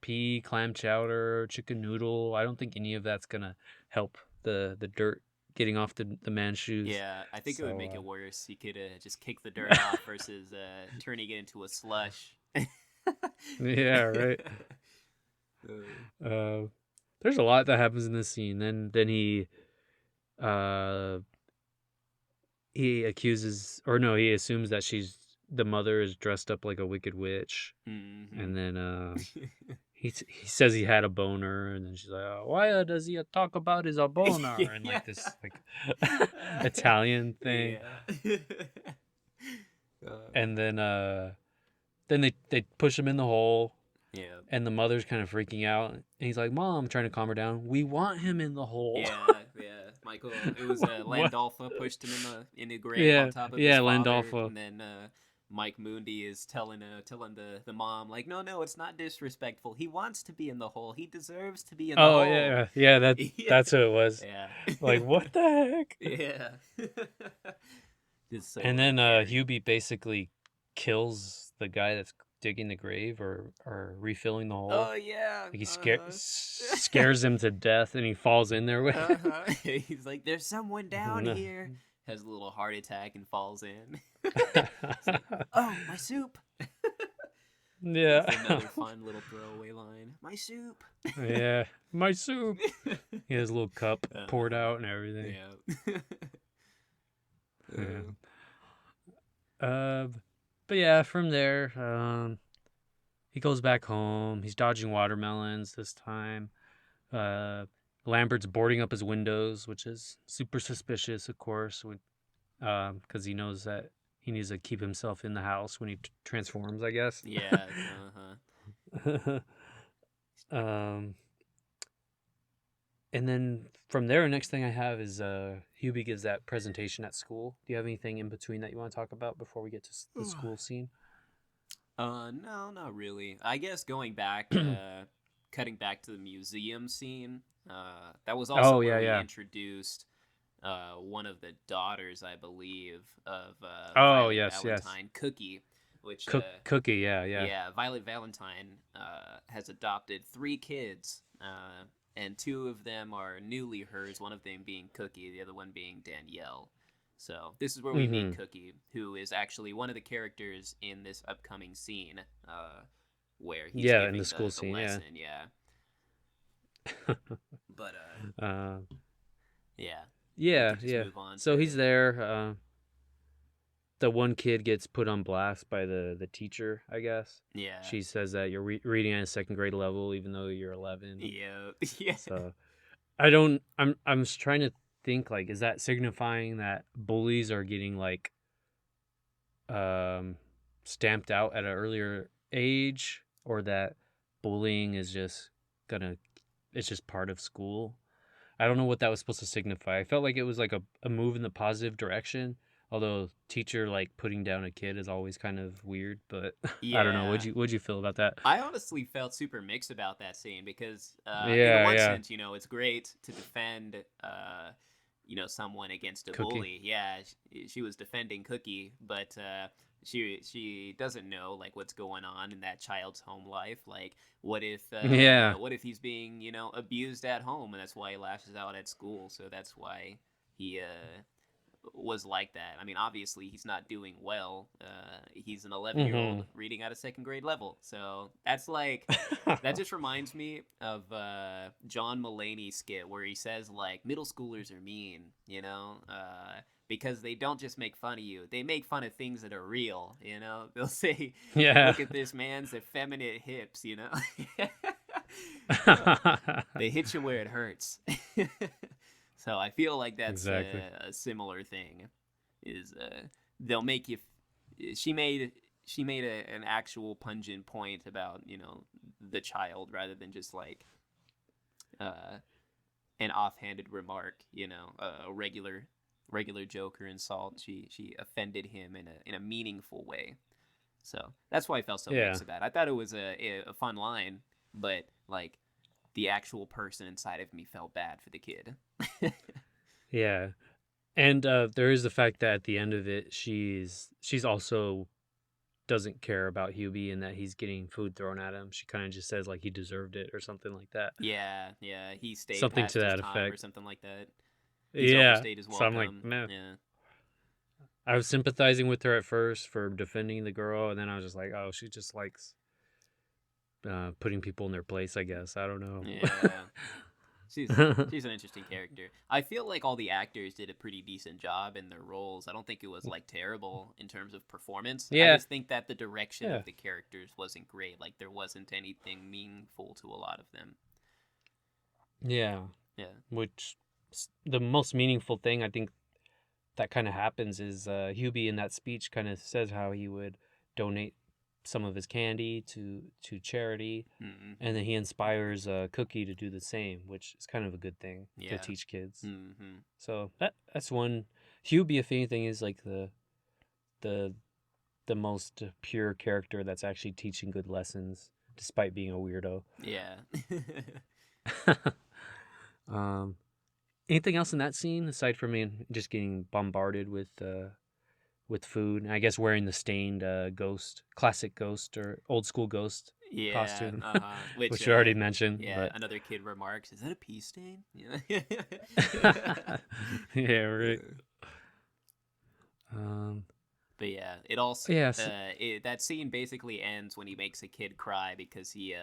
pea, clam chowder, chicken noodle. I don't think any of that's gonna help the dirt getting off the man's shoes. Yeah, I think it would make it worse. He could just kick the dirt off versus turning it into a slush. Yeah, right. There's a lot that happens in this scene. Then he accuses, or no, he assumes that the mother is dressed up like a wicked witch, and then he says he had a boner, and then she's like, oh, why does he talk about his boner? And like this like Italian thing. Yeah. And then they push him in the hole. Yeah. And the mother's kind of freaking out, and he's like, "Mom," trying to calm her down. "We want him in the hole." Yeah. Michael, it was Landolfo pushed him in the grave on top of his father, Landolfo. and then Mike Mundi is telling the mom, like, no, it's not disrespectful. He wants to be in the hole. He deserves to be in the hole. Oh yeah, that's who it was. Yeah. Like, what the heck? Yeah. So and then Hubie basically kills the guy that's digging the grave or refilling the hole. Oh yeah. Like he scares him to death, and he falls in there with him. He's like, "There's someone down here." Has a little heart attack and falls in. Like, oh, my soup. Yeah. That's another fun little throwaway line. My soup. Yeah, my soup. He has a little cup poured out and everything. Yeah. But yeah, from there, he goes back home. He's dodging watermelons this time. Lambert's boarding up his windows, which is super suspicious, of course, because he knows that he needs to keep himself in the house when he transforms, I guess. Yeah. And then from there, next thing I have is Hubie gives that presentation at school. Do you have anything in between that you want to talk about before we get to the school scene? No, not really. I guess going back, cutting back to the museum scene, that was also where we introduced one of the daughters, I believe, of Violet Valentine, Cookie. Which Cookie, yeah. Yeah, Violet Valentine has adopted 3 kids, and two of them are newly hers, one of them being Cookie, the other one being Danielle. So this is where we meet Mm-hmm. Cookie, who is actually one of the characters in this upcoming scene, where he's Yeah, in the giving school the scene, yeah. lesson. Yeah, but uh, yeah, we yeah, could just yeah. move on So to he's there. The one kid gets put on blast by the teacher, I guess. yeah, She says that you're reading at a second grade level, even though you're 11. yeah, yeah, So I don't. I'm just trying to think, like, is that signifying that bullies are getting like um stamped out at an earlier age, or that bullying is just gonna it's just part of school? I don't know what that was supposed to signify. I felt like it was like a move in the positive direction. Although teacher like putting down a kid is always kind of weird, but I don't know. yeah. What'd you feel about that? I honestly felt super mixed about that scene because, in the Yeah, one yeah. sense, it's great to defend, someone against a Cookie. bully. Yeah, she was defending Cookie, but she doesn't know like what's going on in that child's home life. Like, Yeah. what if he's being abused at home, and that's why he lashes out at school. So that's why he was like that. I mean, obviously he's not doing well. He's an 11-year-old Mm-hmm. reading at a second grade level. So that's like that just reminds me of John Mulaney's skit where he says like middle schoolers are mean, because they don't just make fun of you. They make fun of things that are real, They'll say, Yeah. "Look at this man's effeminate hips," They hit you where it hurts. So I feel like that's Exactly. a similar thing. Is they'll make you? She made an actual pungent point about the child rather than just like an offhanded remark. A regular joke or insult. She offended him in a meaningful way. So that's why I felt so Yeah. mixed about it. I thought it was a fun line, but like the actual person inside of me felt bad for the kid. Yeah. And there is the fact that at the end of it, she's also doesn't care about Hubie and that he's getting food thrown at him. She kind of just says like he deserved it or something like that. Yeah, yeah, he stayed Something to past his that time or effect. something like that. He's Yeah. overstayed his So I'm like, welcome. man, Yeah, I was sympathizing with her at first for defending the girl, and then I was just like, oh, she just likes putting people in their place, I guess. I don't know. yeah. She's she's an interesting character. I feel like all the actors did a pretty decent job in their roles. I don't think it was like terrible in terms of performance. I Yeah. just think that the direction Yeah. of the characters wasn't great. Like there wasn't anything meaningful to a lot of them. Yeah. Yeah. Which the most meaningful thing I think that kind of happens is Hubie in that speech kind of says how he would donate some of his candy to charity, Mm-hmm. and then he inspires Cookie to do the same, which is kind of a good thing to Yeah. teach kids. Mm-hmm. So that's one. Hubie, if anything, is like the most pure character that's actually teaching good lessons despite being a weirdo. Yeah. um, anything else in that scene aside from me just getting bombarded with food? I guess wearing the stained classic ghost or old school ghost Yeah. costume, Which which you already mentioned. yeah, But another kid remarks, "Is that a pee stain?" Yeah. yeah, right. Um, But yeah, it also yes. that scene basically ends when he makes a kid cry because he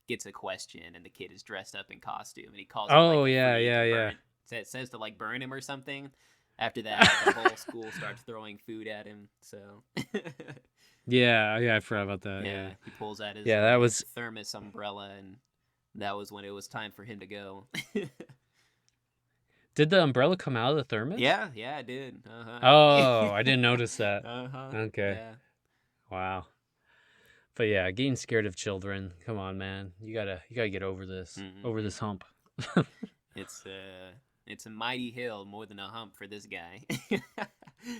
gets a question and the kid is dressed up in costume and he calls him Oh like a yeah, freak yeah, and yeah. says to like burn him or something. After that, the whole school starts throwing food at him. So Yeah, yeah, I forgot about that. yeah, Yeah. he pulls out his Yeah, that was thermos umbrella and that was when it was time for him to go. Did the umbrella come out of the thermos? Yeah, I did. Uh-huh. Oh, I didn't notice that. Uh-huh. Okay. Yeah. Wow. But yeah, getting scared of children. Come on, man. You gotta get over this. Mhm. Over this hump. It's a mighty hill, more than a hump for this guy.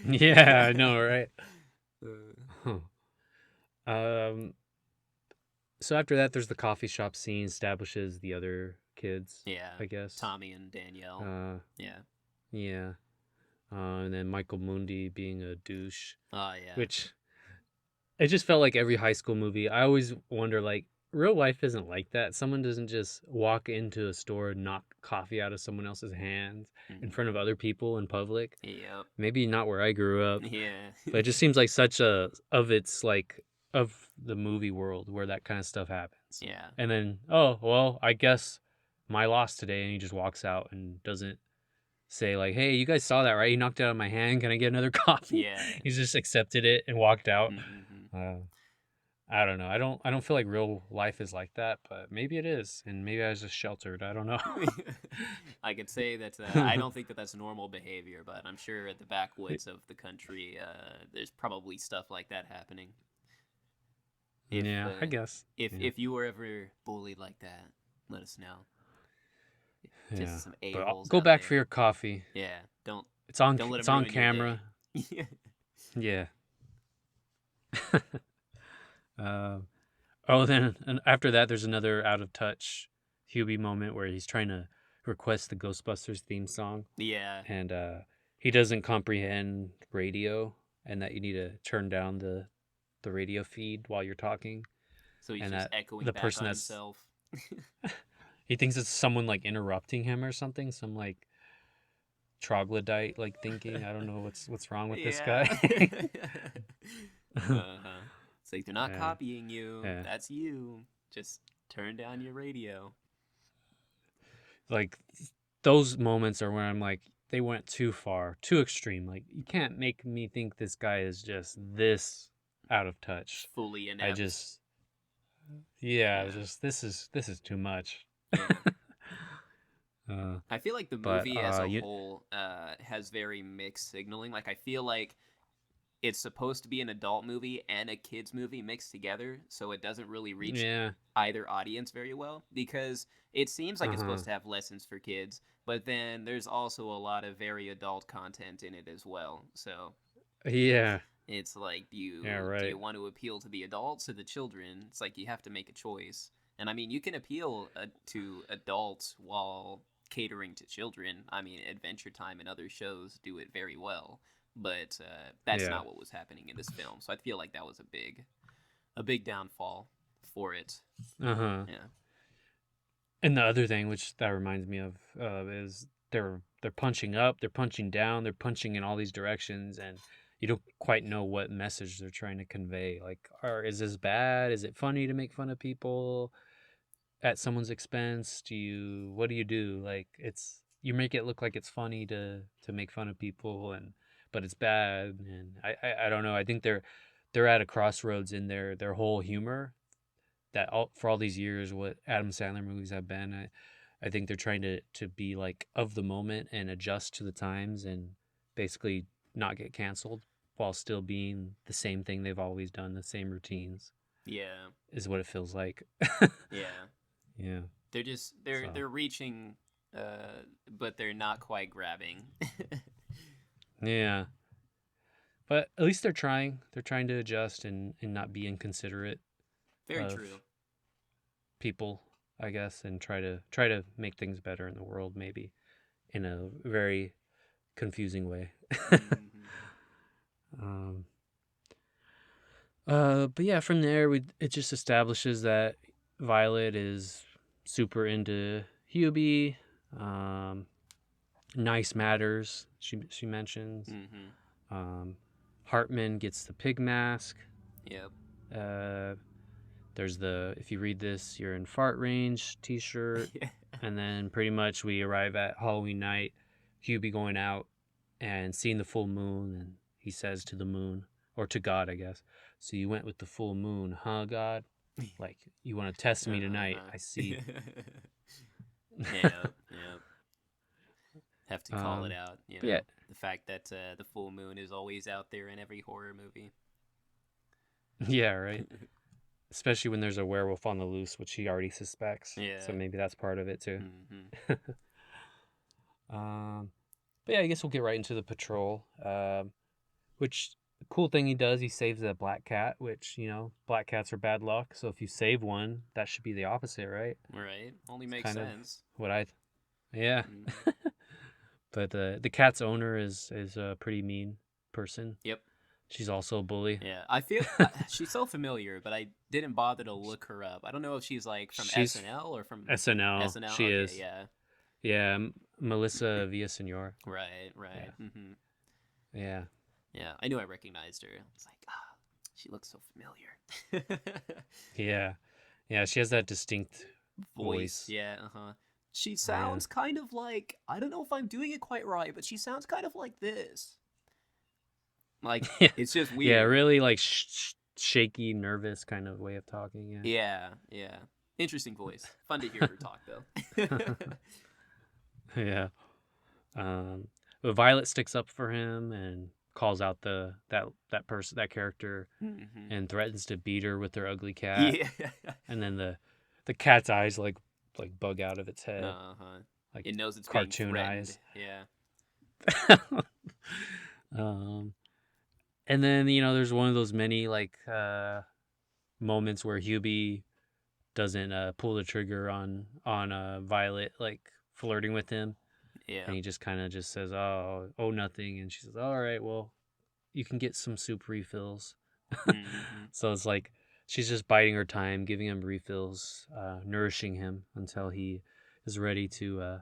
Yeah, I know, right? Um. So after that, there's the coffee shop scene. Establishes the other kids. Yeah, I guess. Tommy and Danielle. Yeah. Yeah. And then Michael Mundi being a douche. Oh yeah. Which it just felt like every high school movie. I always wonder, like, real life isn't like that. Someone doesn't just walk into a store and knock coffee out of someone else's hands in front of other people in public. Yep. Maybe not where I grew up, Yeah. but it just seems like such a of the movie world where that kind of stuff happens. Yeah. And then, oh, well, I guess my loss today, and he just walks out and doesn't say like, "Hey, you guys saw that, right? He knocked it out of my hand. Can I get another coffee?" Yeah. He's just accepted it and walked out. Mm-hmm. I don't know. I don't feel like real life is like that, but maybe it is, and maybe I was just sheltered. I don't know. I could say that I don't think that that's normal behavior, but I'm sure at the backwoods of the country, there's probably stuff like that happening. Yeah, I guess. If you were ever bullied like that, let us know. Yeah, Just some but a-holes go out back there. for your coffee. Yeah, don't It's on. let It's them on ruin your camera. day. Yeah. Oh, then and after that, there's another out of touch Hubie moment where he's trying to request the Ghostbusters theme song, Yeah. and he doesn't comprehend radio, and that you need to turn down the radio feed while you're talking, So he's and just that echoing the back person on that's himself. he thinks it's someone like interrupting him or something, some like troglodyte like thinking. I don't know what's wrong with this Yeah. guy. Uh-huh. It's like they're not Yeah, copying you. yeah. That's you. Just turn down your radio. Like those moments are when I'm like, they went too far, too extreme. Like you can't make me think this guy is just this out of touch. Fully I inept. just, yeah, Yeah. just this is too much. Yeah. Uh, I feel like the but movie as a you, whole has very mixed signaling. Like I feel like it's supposed to be an adult movie and a kids movie mixed together, so it doesn't really reach yeah, either audience very well because it seems like it's uh-huh, supposed to have lessons for kids, but then there's also a lot of very adult content in it as well. So yeah, it's like yeah, do right, you want to appeal to the adults or the children? It's like you have to make a choice. And I mean, you can appeal to adults while catering to children. I mean, Adventure Time and other shows do it very well, but that's yeah, not what was happening in this film. So I feel like that was a big downfall for it. uh-huh. Yeah. And the other thing, which that reminds me of, is they're punching up, they're punching down, they're punching in all these directions, and you don't quite know what message they're trying to convey. Like, or is this bad? Is it funny to make fun of people at someone's expense? What do you do? Like, it's you make it look like it's funny to make fun of people, and but it's bad. And I don't know. I think they're at a crossroads in their whole humor for all these years what Adam Sandler movies have been. I think they're trying to be like of the moment and adjust to the times and basically not get canceled while still being the same thing they've always done, the same routines Yeah. is what it feels like. Yeah. Yeah. They're just So they're reaching but they're not quite grabbing. yeah. But at least they're trying. They're trying to adjust and not be inconsiderate Very of true. people, I guess, and try to make things better in the world, maybe in a very confusing way. Mm-hmm. um, but yeah, from there it just establishes that Violet is super into Hubie. Um, nice matters. She mentions. Mm-hmm. Um, Hartman gets the pig mask. Yep. Uh, there's the if you read this, you're in fart range T-shirt, Yeah. and then pretty much we arrive at Halloween night. Hubie going out and seeing the full moon, and he says to the moon or to God, I guess. So you went with the full moon, huh, God? Like you want to test me tonight? Uh-huh. I see. Yeah. Yeah. Have to call it um, out, you but know. yeah, The fact that the full moon is always out there in every horror movie. yeah, right. Especially when there's a werewolf on the loose, which he already suspects. So Yeah. maybe that's part of it too. Mm-hmm. But yeah, I guess we'll get right into the patrol. Which the cool thing he does, he saves a black cat, which, black cats are bad luck. So if you save one, that should be the opposite, right? Right. Only It's makes kind of sense. what yeah. Mm-hmm. But the cat's owner is a pretty mean person. Yep. She's also a bully. Yeah, I feel she's so familiar, but I didn't bother to look her up. I don't know if she's like from She's SNL or from SNL. SNL. She Okay, is. yeah, Yeah, Melissa Villasenor. right, Yeah, right. yeah, Yeah, I knew I recognized her. I was like, ah, she looks so familiar. yeah, yeah. She has that distinct Voice, voice. yeah, She Yeah, sounds kind of like, I don't know if I'm doing it quite right, but she sounds kind of like this. Like, yeah, it's just yeah. weird. Really like shaky, nervous kind of way of talking. Yeah, yeah. Interesting voice. Fun to hear her talk, though. Yeah, yeah. Um, but Violet sticks up for him and calls out that character hmm and threatens to beat her with their ugly cat. Yeah. And then the cat's eyes like bug out of its head, Uh-huh. like It knows it's being cartoon threatened. eyes. Yeah. um, and then there's one of those many like moments where Hubie doesn't pull the trigger on Violet like flirting with him, Yeah. and he just kind of just says, "Oh, nothing," and she says, "All right, well, you can get some soup refills." hmm So it's like she's just biding her time, giving him refills, nourishing him until he is ready to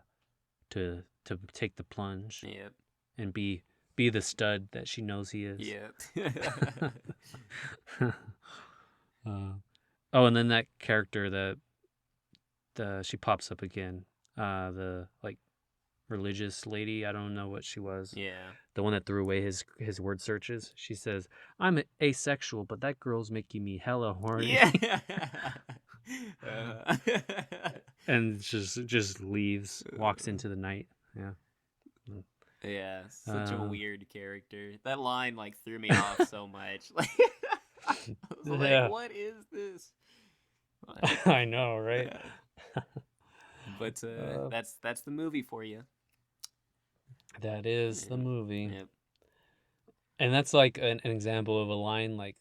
take the plunge Yep. and be the stud that she knows he is. Yep. uh, oh, and then that character that she pops up again. The like religious lady. I don't know what she was. Yeah. The one that threw away his word searches. She says, "I'm asexual, but that girl's making me hella horny," Yeah. Uh, and just leaves, walks into the night. Yeah. yeah. Such a Uh, weird character. That line like threw me off so much. Like I was like, yeah. what is this? Like, I know, right? yeah. But Uh, that's the movie for you. that is the Yeah. movie. Yep. And that's like an example of a line like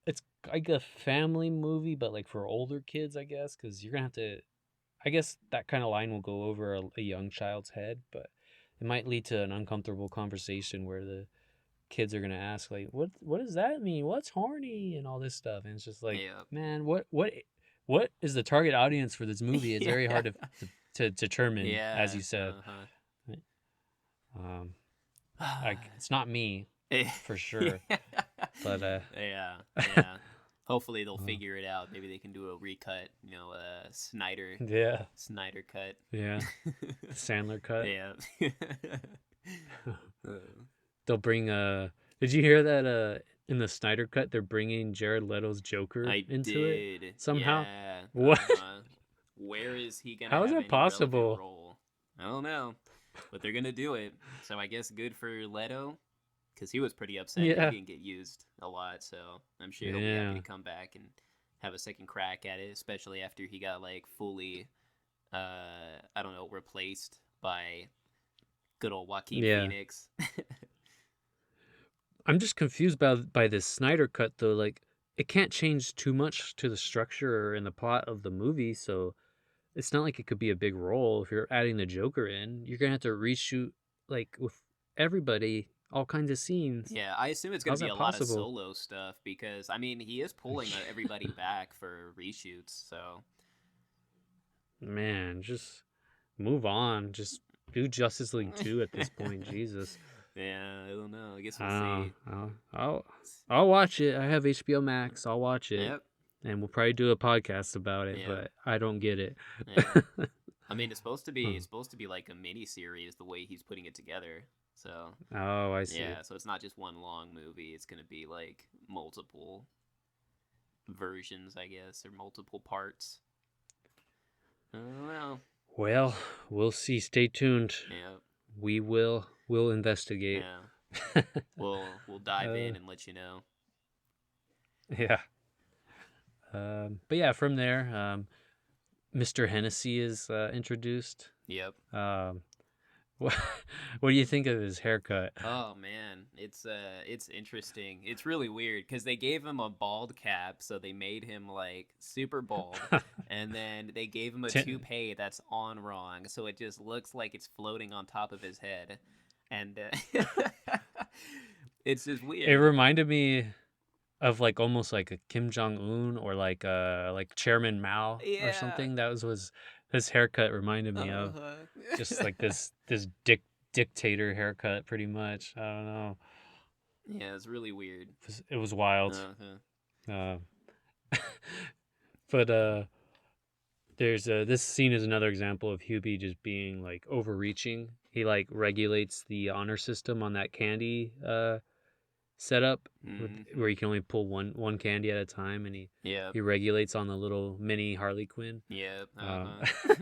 it's like a family movie, but like for older kids, I guess, because you're gonna have to. I guess that kind of line will go over a young child's head, but it might lead to an uncomfortable conversation where the kids are gonna ask like, "What does that mean? What's horny?" and all this stuff, and it's just like, Yep. man, what is the target audience for this movie? It's very Yeah. hard to determine, as Yeah. you said. Uh-huh. Like it's not me for Yeah. sure, but Yeah. Yeah. Hopefully they'll uh, figure it out. Maybe they can do a recut, yeah, Snyder cut. yeah, the Sandler cut. Yeah. Uh, They'll bring Did you hear that in the Snyder cut they're bringing Jared Leto's Joker I into it did. somehow? Yeah. What? Where is he gonna How is have that any relevant possible? role? I don't know, but they're gonna do it. So I guess good for Leto, because he was pretty upset that he Yeah. didn't get used a lot. So I'm sure he'll be happy Yeah. to come back and have a second crack at it, especially after he got like fully, I don't know, replaced by good old Joaquin Yeah. Phoenix. I'm just confused by this Snyder cut though. Like it can't change too much to the structure and the plot of the movie, so it's not like it could be a big role if you're adding the Joker in. You're gonna have to reshoot like with everybody, all kinds of scenes. Yeah, I assume it's going How's to be that a lot of possible? solo stuff because, I mean, he is pulling everybody back for reshoots, so. Man, just move on. Just do Justice League 2 at this point. Jesus. Yeah, I don't know. I guess we'll Uh, see. I'll watch it. I have HBO Max. I'll watch it. Yep, And we'll probably do a podcast about it, yep, but I don't get it. yeah. I mean, Huh. it's supposed to be like a mini series the way he's putting it together. So, Oh, I see. yeah, so it's not just one long movie. It's going to be like multiple versions, I guess, or multiple parts. I don't know. Well, we'll see. Stay tuned. Yeah, We'll investigate. yeah. We'll dive in and let you know. Yeah. But yeah, from there, Mr. Hennessy is introduced. Yep. What, what do you think of his haircut? Oh man, it's interesting. It's really weird because they gave him a bald cap, so they made him like super bald, and then they gave him a Ten- toupee that's on wrong, so it just looks like it's floating on top of his head, and It's just It weird. reminded me of like almost like a Kim Jong Un or like Chairman Mao or Yeah. something. That was his haircut reminded me of. Just like this dictator haircut, pretty much. I don't know. Yeah, it's really weird. It was wild. Uh-huh. Uh, but there's this scene is another example of Hubie just being like overreaching. He like regulates the honor system on that candy setup where you can only pull one candy at a time, and Yeah. he regulates on the little mini Harley Quinn. Yeah. Um, Uh-huh.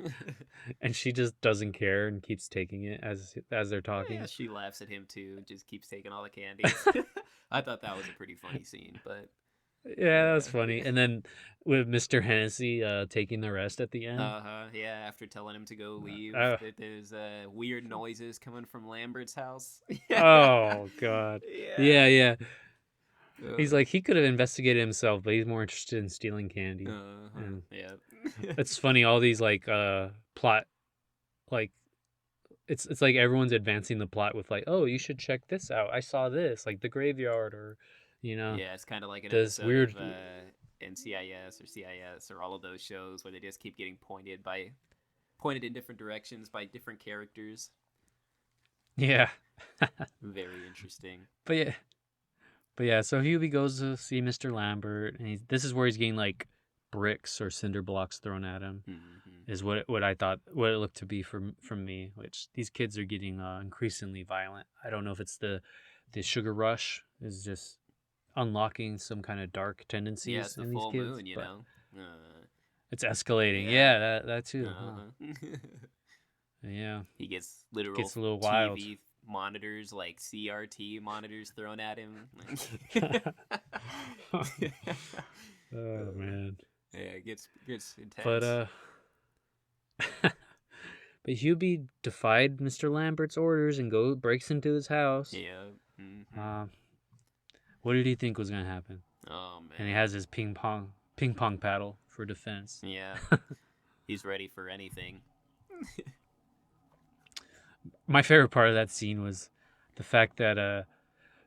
and she just doesn't care and keeps taking it as they're talking. Yeah, she laughs at him too, just keeps taking all the candies. I thought that was a pretty funny scene, but Yeah, that was funny. And then with Mr. Hennessy taking the rest at the end. yeah, after telling him to go leave, Uh, that there's weird noises coming from Lambert's house. oh God. Yeah. Yeah. He's Uh, like he could have investigated himself, but he's more interested in stealing candy. And yeah. it's funny, all these like plot like it's like everyone's advancing the plot with like, oh, you should check this out. I saw this, like the graveyard, or Yeah, it's kind of like an this episode weird. of NCIS or CIS or all of those shows where they just keep getting pointed in different directions by different characters. Yeah. Very interesting. But yeah, so Hubie goes to see Mr. Lambert, and this is where he's getting like bricks or cinder blocks thrown at him. Mm-hmm. Is what I thought, what it looked to be from me. Which these kids are getting increasingly violent. I don't know if it's the sugar rush is just unlocking some kind of dark tendencies Yeah, it's the in these full kids, moon, you but know. it's escalating. Yeah. Yeah, that too. Huh? Uh-huh. Yeah, He gets literal gets a little wild. TV monitors, like CRT monitors, thrown at him. Oh man. Yeah, it gets intense. But but Hubie defied Mr. Lambert's orders and breaks into his house. Yeah. Mm-hmm. What did he think was gonna happen? Oh man. And he has his ping pong paddle for defense. Yeah. He's ready for anything. My favorite part of that scene was the fact that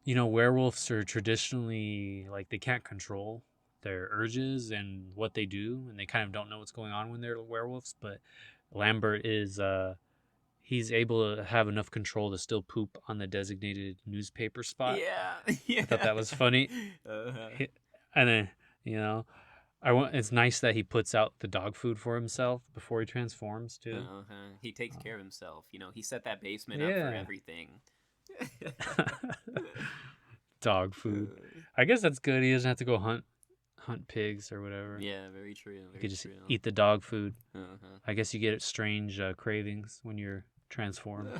werewolves are traditionally like they can't control their urges and what they do, and they kind of don't know what's going on when they're werewolves. But Lambert is he's able to have enough control to still poop on the designated newspaper spot. Yeah. Yeah. I thought that was funny. Uh-huh. And then it's nice that he puts out the dog food for himself before he transforms too. Uh-huh. He takes care of himself. You know, he set that basement up for everything. Dog food. I guess that's good. He doesn't have to go hunt pigs or whatever. Yeah, very true. You could just eat the dog food. Uh-huh. I guess you get strange cravings when you're transformed.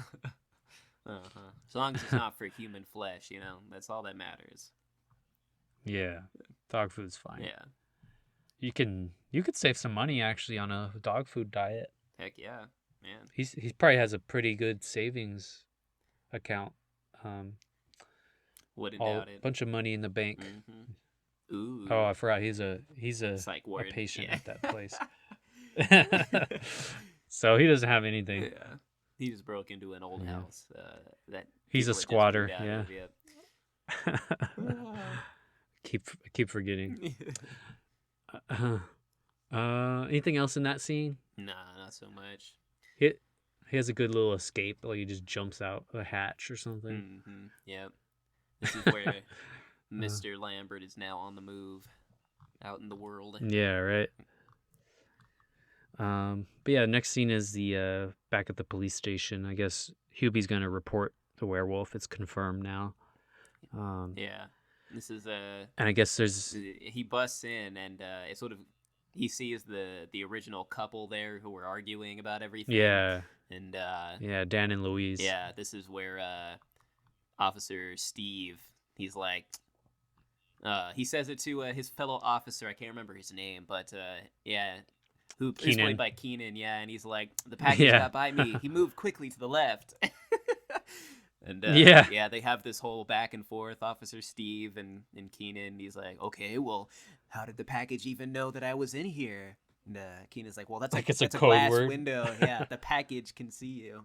Uh-huh. As long as it's not for human flesh, you know, that's all that matters. Yeah, dog food's fine. Yeah. You could save some money actually on a dog food diet. Heck yeah, man. He probably has a pretty good savings account. Wouldn't doubt it. Bunch of money in the bank. Mm-hmm. Ooh. Oh, I forgot. He's a patient at that place. So he doesn't have anything. Yeah. He just broke into an old house. That he's a squatter. Yeah. Of, Keep forgetting. Anything else in that scene? Nah, not so much. He has a good little escape. Like he just jumps out a hatch or something. Mm-hmm. Yep. This is where Mr. Lambert is now on the move, out in the world. Yeah, right. But yeah, next scene is the back at the police station. I guess Hubie's gonna report the werewolf. It's confirmed now. Yeah, this is and I guess he busts in and it sort of he sees the original couple there who were arguing about everything. Yeah. And yeah, Dan and Louise. Yeah, this is where Officer Steve, he's like, he says it to his fellow officer. I can't remember his name, but yeah. Who is played by Keenan, yeah, and he's like, the package got by me. He moved quickly to the left. And yeah, they have this whole back and forth, Officer Steve and Keenan. He's like, okay, well, how did the package even know that I was in here? And Keenan's like, well, that's like it's a code glass word. window. Yeah, the package can see you.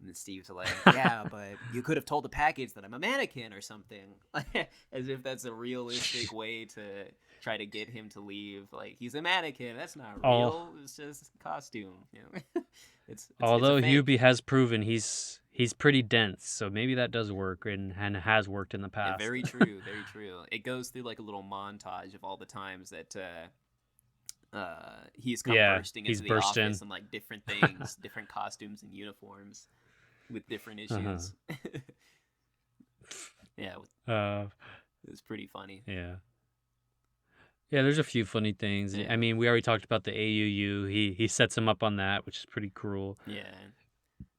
And then Steve's like, yeah, but you could have told the package that I'm a mannequin or something. As if that's a realistic way to try to get him to leave. Like, he's a mannequin. That's not All, real. It's just a costume. You know? It's a although fake. Hubie has proven he's pretty dense, so maybe that does work and has worked in the Yeah, past. very true. Very true. It goes through like a little montage of all the times that he's come Yeah, bursting he's into the burst in. office and like different things, different costumes and uniforms with different Uh-huh. issues. Yeah, Uh, it was pretty funny. yeah. Yeah, there's a few funny things. Yeah. I mean, we already talked about the AUU. He sets him up on that, which is pretty cruel. Yeah.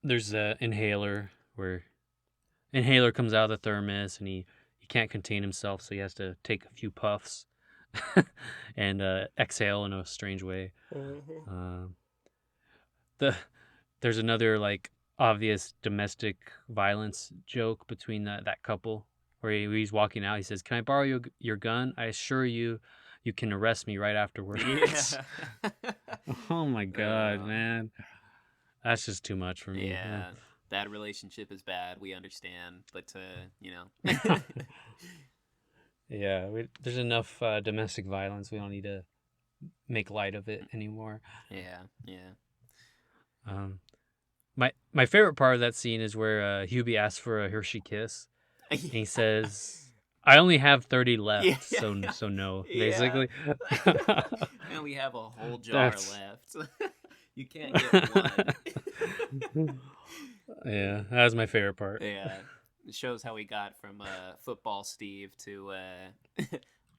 There's the inhaler where inhaler comes out of the thermos and he can't contain himself, so he has to take a few puffs and exhale in a strange way. Um, there's another like obvious domestic violence joke between that couple where he's walking out. He says, "Can I borrow your gun? I assure you, you can arrest me right afterwards." Yeah. Oh my god, man, that's just too much for me. Yeah. That relationship is bad. We understand, but you know. Yeah, there's enough domestic violence. We don't need to make light of it anymore. Yeah. Yeah. Um, my favorite part of that scene is where Hubie asks for a Hershey kiss. And he says, "I only have 30 left, Yeah. so no." Yeah. Basically, And we have a whole jar left. You can't get one. Yeah, that was my favorite part. Yeah. It shows how we got from football Steve to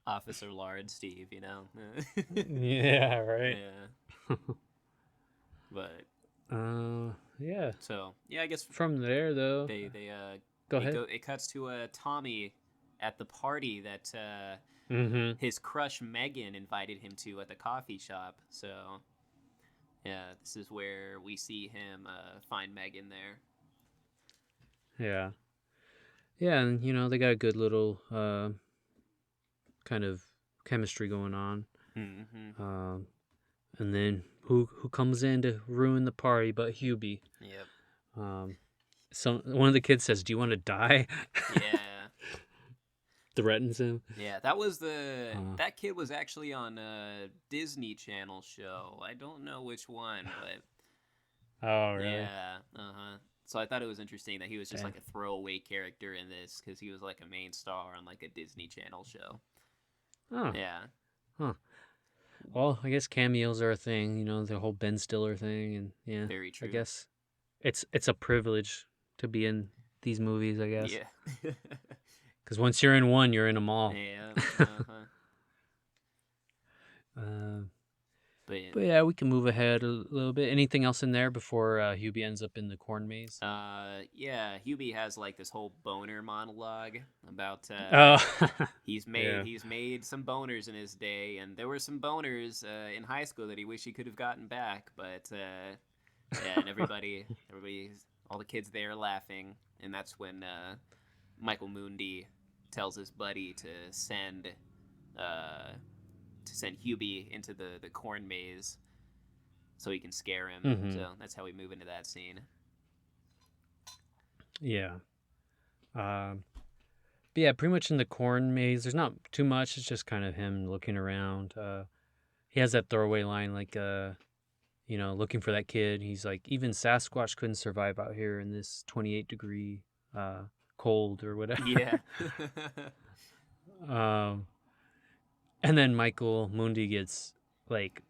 Officer Lard Steve, you know? Yeah, right. Yeah. But yeah. so yeah, I guess From there though, they go ahead. It cuts to Tommy at the party that Mm-hmm. his crush Megan invited him to at the coffee shop. So yeah, this is where we see him find Megan there. Yeah. Yeah, and you know they got a good little kind of chemistry going on. Mm-hmm. And then who comes in to ruin the party but Hubie? Yep. So one of the kids says, "Do you want to die?" Yeah. Threatens him. Yeah, that was that kid was actually on a Disney Channel show. I don't know which one, but Oh, really? yeah, So I thought it was interesting that he was just like a throwaway character in this because he was like a main star on like a Disney Channel show. Oh. Yeah. Huh. Well, I guess cameos are a thing, you know, the whole Ben Stiller thing, and yeah, Very true. I guess it's a privilege to be in these movies, I guess. Yeah. Because once you're in one, you're in them all. Yeah. But yeah, we can move ahead a little bit. Anything else in there before Hubie ends up in the corn maze? Yeah, Hubie has like this whole boner monologue about he's made some boners in his day, and there were some boners in high school that he wished he could have gotten back, but yeah, and everybody, all the kids there laughing, and that's when Michael Mundi tells his buddy to send Hubie into the corn maze so he can scare him. Mm-hmm. So that's how we move into that scene. Yeah. But yeah, pretty much in the corn maze, there's not too much. It's just kind of him looking around. He has that throwaway line like, you know, looking for that kid. He's like, even Sasquatch couldn't survive out here in this 28-degree cold or whatever. Yeah. And then Michael Mundi gets like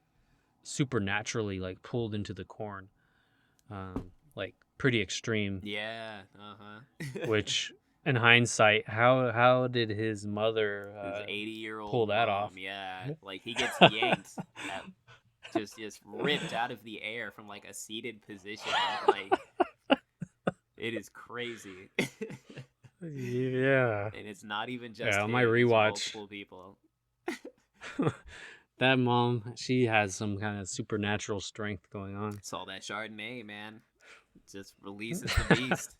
supernaturally like pulled into the corn, like pretty extreme. Yeah. Which, in hindsight, how did his mother his 80-year-old pull that mom, off? Yeah, like he gets yanked, just ripped out of the air from like a seated position. Like it is crazy. Yeah. And it's not even just on him, my it's rewatch. multiple people. That mom, she has some kind of supernatural strength going on. It's all that Chardonnay, man. It just releases the beast.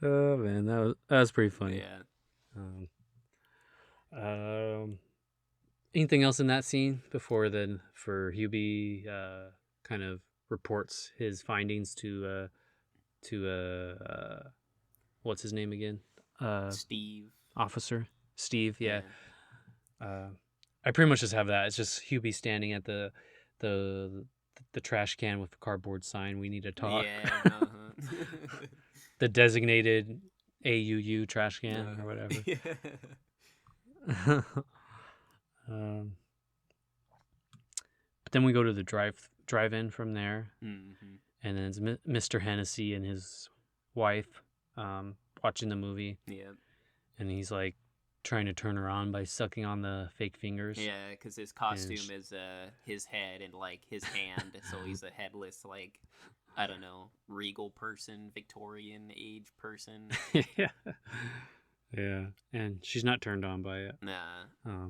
Oh man, that was pretty funny. Yeah. Anything else in that scene before then for Hubie kind of reports his findings to what's his name again? Steve. Officer Steve. Yeah. I pretty much just have that. It's just Hubie standing at the trash can with the cardboard sign. We need to talk. Yeah. Uh-huh. The designated AUU trash can or whatever. Yeah. But then we go to the drive-in from there, Mm-hmm. and then it's Mr. Hennessy and his wife watching the movie, Yeah. and he's like trying to turn her on by sucking on the fake fingers. Yeah, because his costume is his head and like his hand, so he's a headless, like, I don't know, regal person, Victorian age person. Yeah. Yeah, and she's not turned on by it. Nah.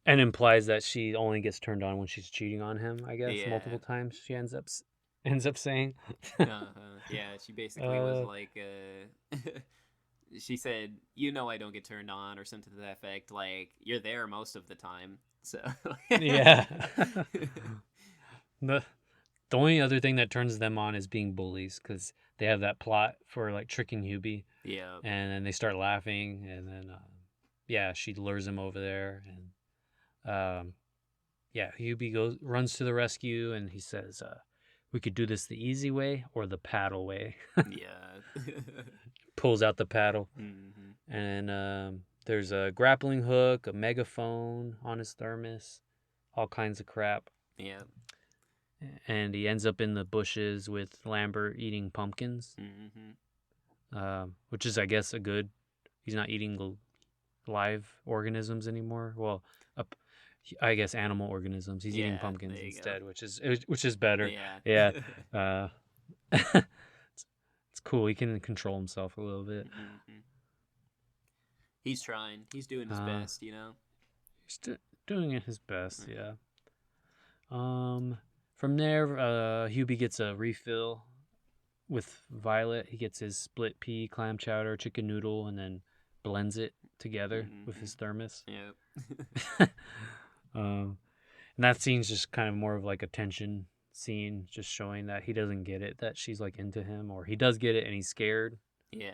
And implies that she only gets turned on when she's cheating on him, I guess. Yeah. Multiple times she ends up saying. Yeah, she basically was like, she said, "You know, I don't get turned on," or something to that effect. Like, you're there most of the time, so. Yeah. The only other thing that turns them on is being bullies, because they have that plot for like tricking Hubie. Yeah. And then they start laughing, and then yeah, she lures him over there, and yeah, Hubie runs to the rescue, and he says, "We could do this the easy way or the paddle way." Yeah. Pulls out the paddle, Mm-hmm. and there's a grappling hook, a megaphone on his thermos, all kinds of crap. Yeah. And he ends up in the bushes with Lambert eating pumpkins, which is, I guess, he's not eating live organisms anymore. Well, I guess animal organisms. He's eating pumpkins instead, which is better. Yeah. Yeah. It's cool. He can control himself a little bit. Mm-hmm. He's trying. He's doing his best, you know? He's doing his best, yeah. From there, Hubie gets a refill with Violet. He gets his split pea, clam chowder, chicken noodle, and then blends it together with his thermos. Yep. And that scene's just kind of more of like a tension scene, just showing that he doesn't get it, that she's like into him, or he does get it and he's scared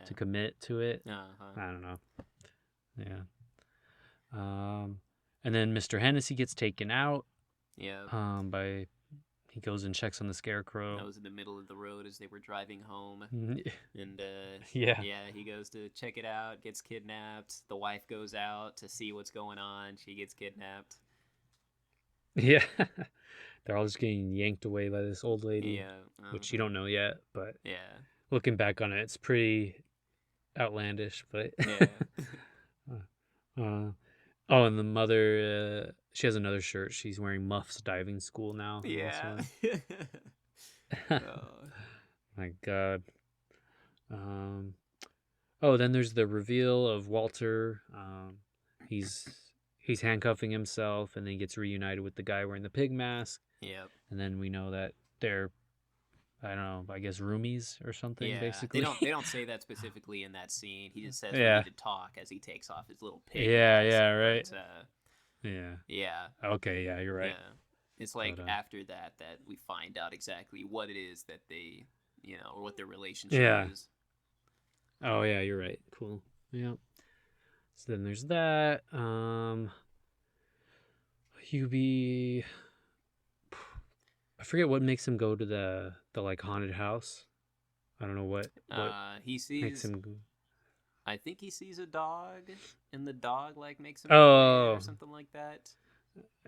to commit to it. I don't know. Yeah. And then Mr. Hennessy gets taken out. Yeah. He goes and checks on the scarecrow. That was in the middle of the road as they were driving home. And yeah, he goes to check it out, gets kidnapped. The wife goes out to see what's going on. She gets kidnapped. Yeah. They're all just getting yanked away by this old lady. Yeah. Which you don't know yet, but yeah. Looking back on it, it's pretty outlandish, but Yeah. Oh, and the mother, she has another shirt. She's wearing Muff's diving school now. Yeah. Oh. My God. Oh, then there's the reveal of Walter. He's handcuffing himself, and then he gets reunited with the guy wearing the pig mask. Yep. And then we know that they're, I don't know, I guess roomies or something. Yeah. Basically. They don't say that specifically in that scene. He just says we Yeah. need to talk as he takes off his little pig Yeah, mask. yeah, right. But, Yeah. yeah. Okay, yeah, you're right. Yeah. It's like But, after that we find out exactly what it is that they, or what their relationship is. Oh yeah, you're right. Cool. Yeah. So then there's that. Hubie, I forget what makes him go to the like haunted house. I don't know what He sees. makes him go. I think he sees a dog, and the dog like makes him Oh. or something like that.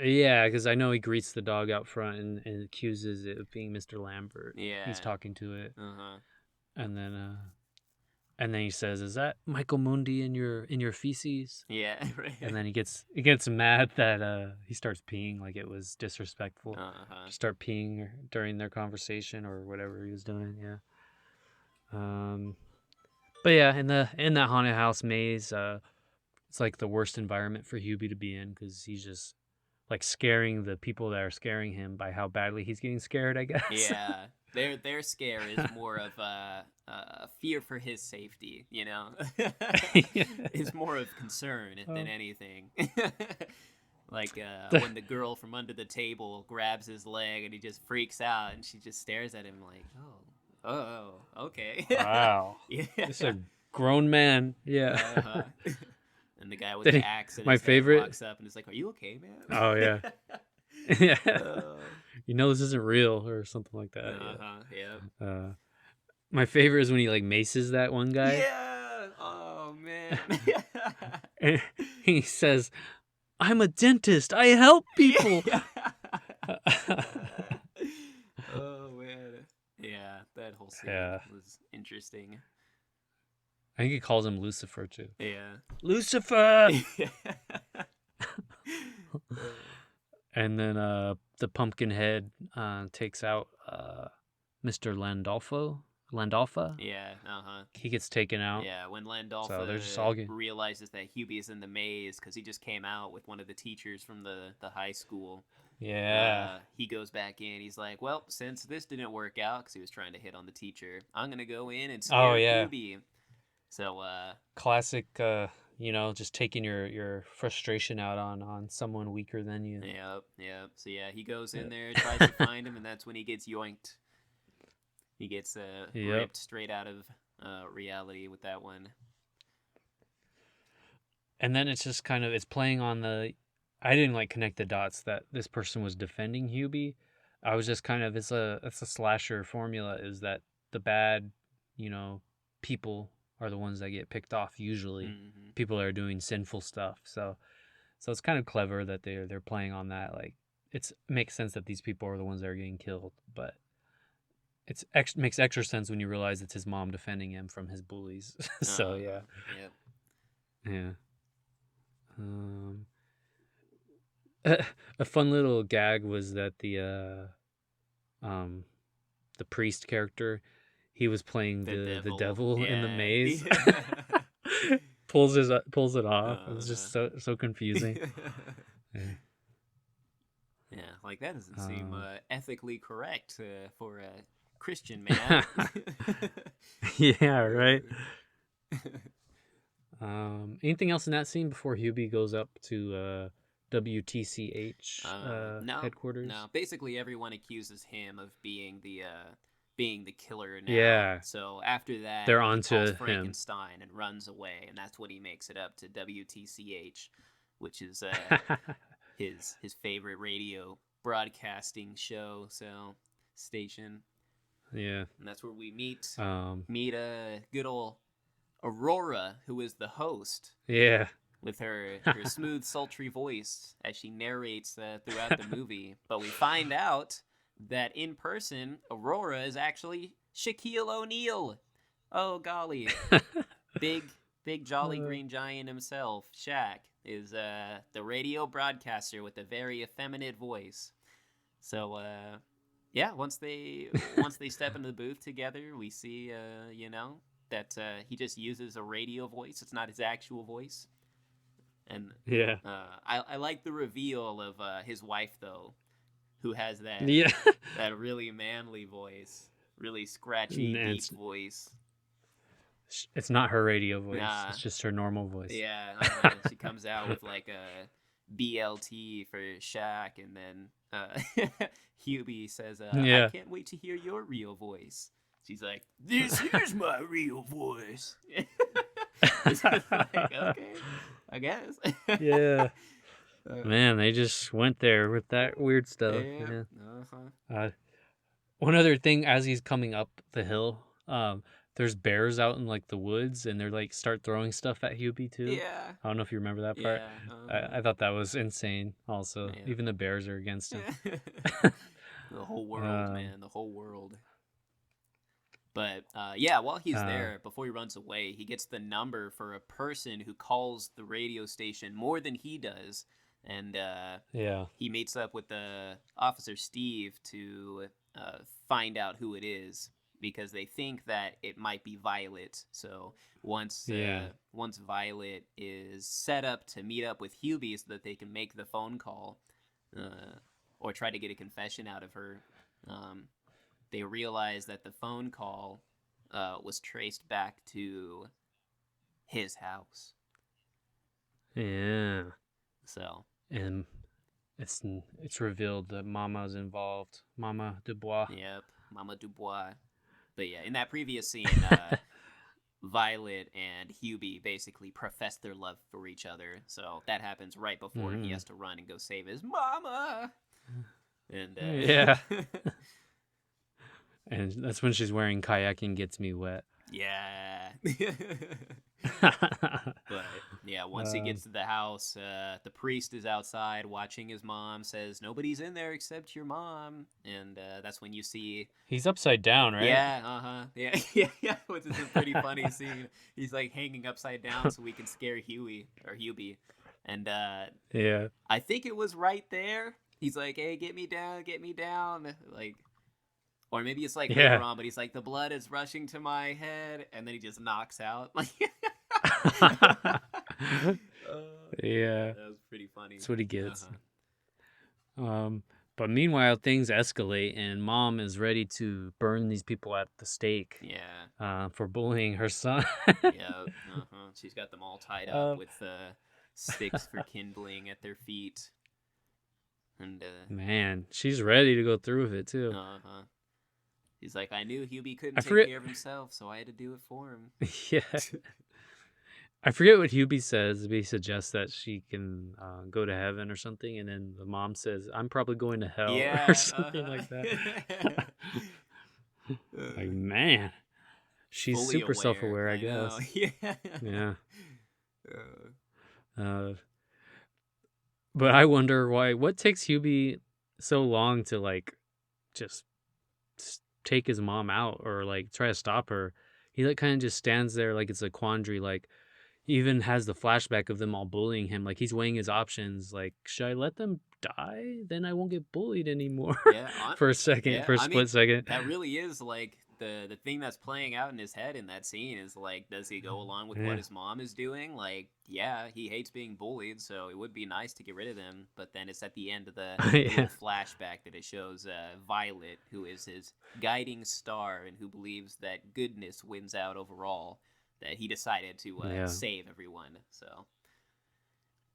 Yeah, because I know he greets the dog out front and accuses it of being Mr. Lambert. Yeah. He's talking to it, And and then he says, "Is that Michael Mundi in your feces?" yeah, right. And then he gets mad that he starts peeing, like it was disrespectful. Start peeing during their conversation or whatever he was doing. Yeah. But yeah, in that haunted house maze, it's like the worst environment for Hubie to be in, because he's just like scaring the people that are scaring him by how badly he's getting scared, I guess. Yeah, their scare is more of a fear for his safety. It's more of concern than anything. Like when the girl from under the table grabs his leg and he just freaks out and she just stares at him like, oh, okay. Wow. Yeah. It's a grown man. Yeah. Uh-huh. And the guy with Then the axe in my his head favorite. walks up and is like, "Are you okay, man?" Oh yeah. Yeah. uh, You know this isn't real or something like that. uh-huh. Yeah. Yeah. My favorite is when he like maces that one guy. Yeah. Oh man. And he says, "I'm a dentist. I help people." Yeah. Oh man. Yeah, that whole scene was interesting. I think he calls him Lucifer too. Yeah. Lucifer. And then the Pumpkinhead takes out Mr. Landolfa. Yeah, uh-huh. He gets taken out. Yeah, when Landolfa So they're just all getting... realizes that Hubie is in the maze because he just came out with one of the teachers from the high school. Yeah. He goes back in. He's like, well, since this didn't work out because he was trying to hit on the teacher, I'm going to go in and scare Hubie. So, classic, just taking your frustration out on someone weaker than you. Yep. So, yeah, he goes in there, tries to find him, and that's when he gets yoinked. He gets ripped straight out of reality with that one. And then it's just kind of, it's playing on the... I didn't like connect the dots that this person was defending Hubie. I was just kind of, it's a slasher formula, is that the bad, people are the ones that get picked off usually. Mm-hmm. People are doing sinful stuff. So it's kind of clever that they're playing on that. Like, it makes sense that these people are the ones that are getting killed, but it makes extra sense when you realize it's his mom defending him from his bullies. So yeah. Yeah. A fun little gag was that the priest character, he was playing the devil in the maze. pulls it off. It was just so confusing. Yeah, like that doesn't seem ethically correct for a Christian man. Yeah, right. Anything else in that scene before Hubie goes up to WTCH headquarters? No, basically everyone accuses him of being the killer now. Yeah. So after that, they're he onto calls him. Frankenstein and runs away, and that's when he makes it up to WTCH, which is his favorite radio broadcasting station. Yeah. And that's where we meet good old Aurora, who is the host. Yeah. With her smooth, sultry voice as she narrates throughout the movie. But we find out that in person, Aurora is actually Shaquille O'Neal. Oh, golly. Big jolly green giant himself, Shaq, is the radio broadcaster with a very effeminate voice. So, once they step into the booth together, we see, that he just uses a radio voice. It's not his actual voice. And I like the reveal of his wife, though, who has that really manly voice, really scratchy, deep voice. It's not her radio voice. It's just her normal voice. Yeah, she comes out with like a BLT for Shaq, and then Hubie says, I can't wait to hear your real voice. She's like, this is my real voice. It's like, okay, I guess. Yeah. Man, they just went there with that weird stuff. Yeah. Uh-huh. One other thing, as he's coming up the hill, there's bears out in like the woods, and they're like start throwing stuff at Hubie too. Yeah. I don't know if you remember that part. Yeah. I thought that was insane. Also, even the bears are against him. The whole world, man. The whole world. But, while he's there, before he runs away, he gets the number for a person who calls the radio station more than he does. And he meets up with Officer Steve to find out who it is, because they think that it might be Violet. So once Violet is set up to meet up with Hubie so that they can make the phone call or try to get a confession out of her, they realize that the phone call was traced back to his house. Yeah. So. And it's revealed that Mama's involved. Mama Dubois. Yep, Mama Dubois. But yeah, in that previous scene, Violet and Hubie basically profess their love for each other. So that happens right before he has to run and go save his mama. And Yeah. And that's when she's wearing kayaking gets me wet. yeah. But yeah, once he gets to the house, the priest is outside watching his mom, says nobody's in there except your mom, and that's when you see He's upside down, right? yeah, yeah, which is a pretty funny scene. He's like hanging upside down so we can scare Hubie, and Yeah. I think it was right there. He's like, hey, get me down, like. Or maybe it's like later on, but he's like, the blood is rushing to my head, and then he just knocks out. Like, Yeah. that was pretty funny. That's what he gets. But meanwhile, things escalate, and Mom is ready to burn these people at the stake. Yeah. For bullying her son. Yeah. She's got them all tied up with sticks for kindling at their feet. And man, she's ready to go through with it too. He's like, I knew Hubie couldn't take care of himself, so I had to do it for him. Yeah. I forget what Hubie says. He suggests that she can go to heaven or something, and then the mom says, I'm probably going to hell or something like that. Like, man, she's fully super aware, self-aware, I guess. Yeah. But I wonder what takes Hubie so long to, like, just take his mom out or, like, try to stop her. He, like, kind of just stands there like it's a quandary, like, he even has the flashback of them all bullying him. Like, he's weighing his options. Like, should I let them die? Then I won't get bullied anymore. Yeah, for a second, for a split second. That really is, like, the thing that's playing out in his head in that scene is, like, does he go along with what his mom is doing? Like, yeah, he hates being bullied, so it would be nice to get rid of him. But then it's at the end of the little flashback that it shows Violet, who is his guiding star and who believes that goodness wins out overall, that he decided to save everyone. So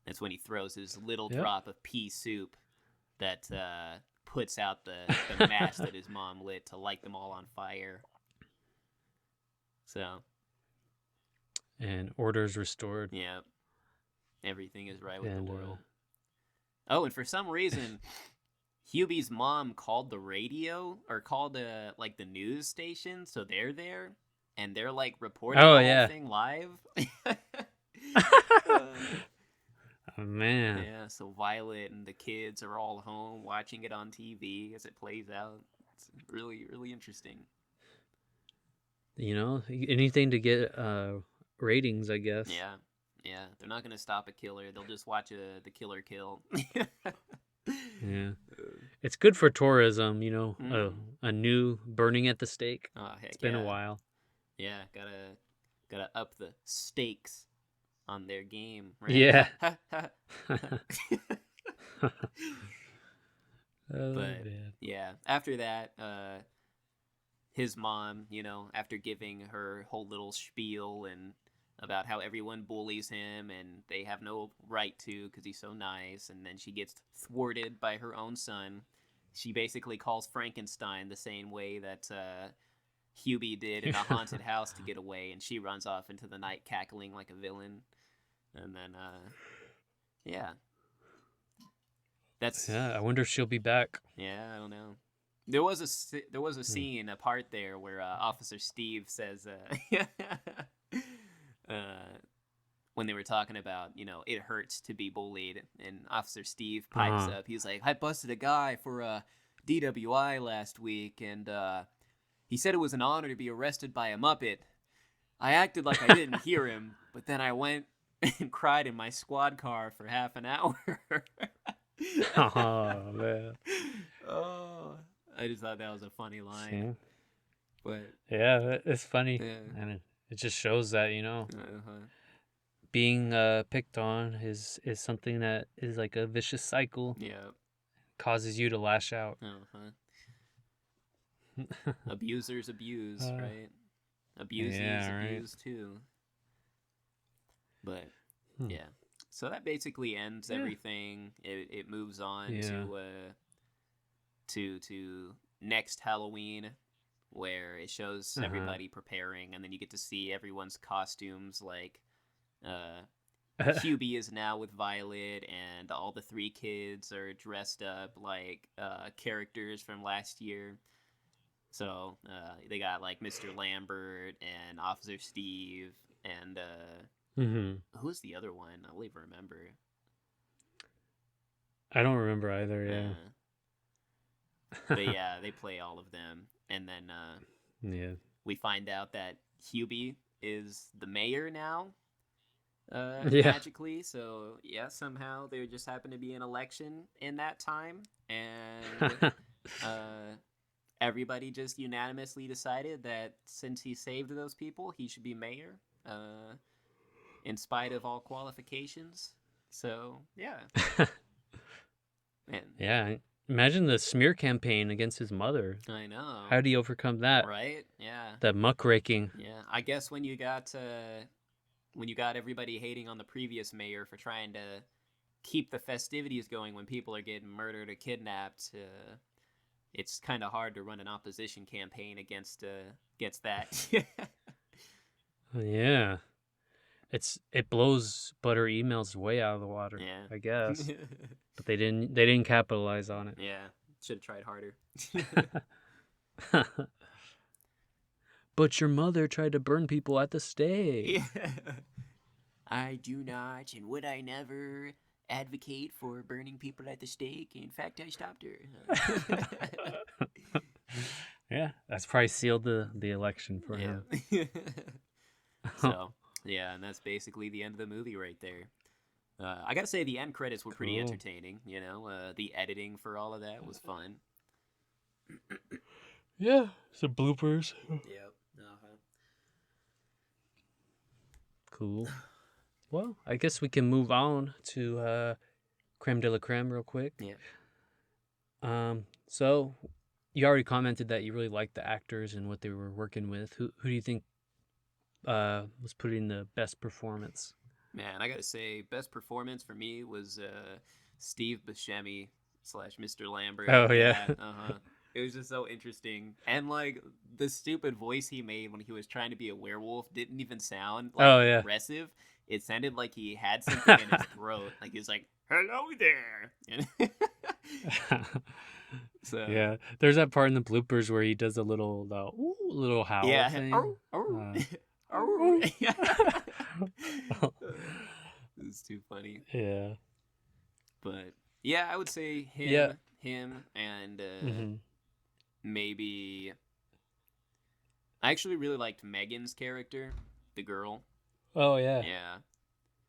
that's when he throws his little drop of pea soup that puts out the match that his mom lit to light them all on fire. So. And order's restored. Yeah. Everything is right with the world. Oh, and for some reason, Hubie's mom called the radio, or called like the news station, so they're there. And they're, like, reporting the whole thing live. Oh, man. Yeah, so Violet and the kids are all home watching it on TV as it plays out. It's really, really interesting. You know, anything to get ratings, I guess. Yeah. They're not going to stop a killer. They'll just watch the killer kill. Yeah. It's good for tourism, you know, a new burning at the stake. Oh, heck, it's been a while. Yeah, gotta up the stakes on their game, right? Yeah. But yeah, after that, his mom, you know, after giving her whole little spiel and about how everyone bullies him and they have no right to because he's so nice, and then she gets thwarted by her own son. She basically calls Frankenstein the same way that Hubie did in a haunted house to get away, and she runs off into the night cackling like a villain. And then I wonder if she'll be back. I don't know. There was a scene, a part there where Officer Steve says when they were talking about, you know, it hurts to be bullied, and Officer Steve pipes up. He's like, I busted a guy for a DWI last week, and he said it was an honor to be arrested by a Muppet. I acted like I didn't hear him, but then I went and cried in my squad car for half an hour. Oh, man. Oh, I just thought that was a funny line. Yeah. But yeah, it's funny. Yeah. And it just shows that, you know, being picked on is something that is like a vicious cycle. Yeah. Causes you to lash out. Abusers abuse, right? Abusees abuse too. But yeah, So that basically ends everything. It moves on Yeah. to next Halloween, where it shows Uh-huh. everybody preparing, and then you get to see everyone's costumes. Like, Hubie is now with Violet, and all the three kids are dressed up like characters from last year. So they got like Mr. Lambert and Officer Steve, and Mm-hmm. who's the other one? I don't even remember. I don't remember either. Yeah. Uh, but yeah, they play all of them, and then Yeah. we find out that Hubie is the mayor now, Yeah. magically. So yeah, somehow there just happened to be an election in that time, and uh, everybody just unanimously decided that since he saved those people, he should be mayor, in spite of all qualifications. So yeah, man, Yeah. Imagine the smear campaign against his mother. I know, How do you overcome that? right? Yeah, The muckraking. yeah. I guess when you got everybody hating on the previous mayor for trying to keep the festivities going when people are getting murdered or kidnapped, it's kind of hard to run an opposition campaign against that. Yeah. It blows Butter emails way out of the water, Yeah. I guess. But they didn't capitalize on it. Yeah. Should have tried harder. But your mother tried to burn people at the stake. Yeah. I do not and would I never advocate for burning people at the stake. In fact, I stopped her. Yeah, that's probably sealed the election for him. Yeah. So, yeah, and that's basically the end of the movie right there. I gotta say, the end credits were pretty Cool. entertaining. You know, the editing for all of that was fun. Yeah, some bloopers. Yep. Uh-huh. Cool. Well, I guess we can move on to creme de la creme real quick. Yeah. So you already commented that you really liked the actors and what they were working with. Who do you think was putting the best performance? Man, I gotta say, best performance for me was Steve Buscemi / Mr. Lambert. Oh yeah. Uh-huh. It was just so interesting, and like the stupid voice he made when he was trying to be a werewolf didn't even sound like aggressive. It sounded like he had something in his throat, like he was like, "Hello there." So yeah, there's that part in the bloopers where he does a little little howl thing. It's too funny. Yeah. But yeah, I would say him. Yeah. Him, and Mm-hmm. maybe I actually really liked Megan's character, the girl. Oh yeah. Yeah,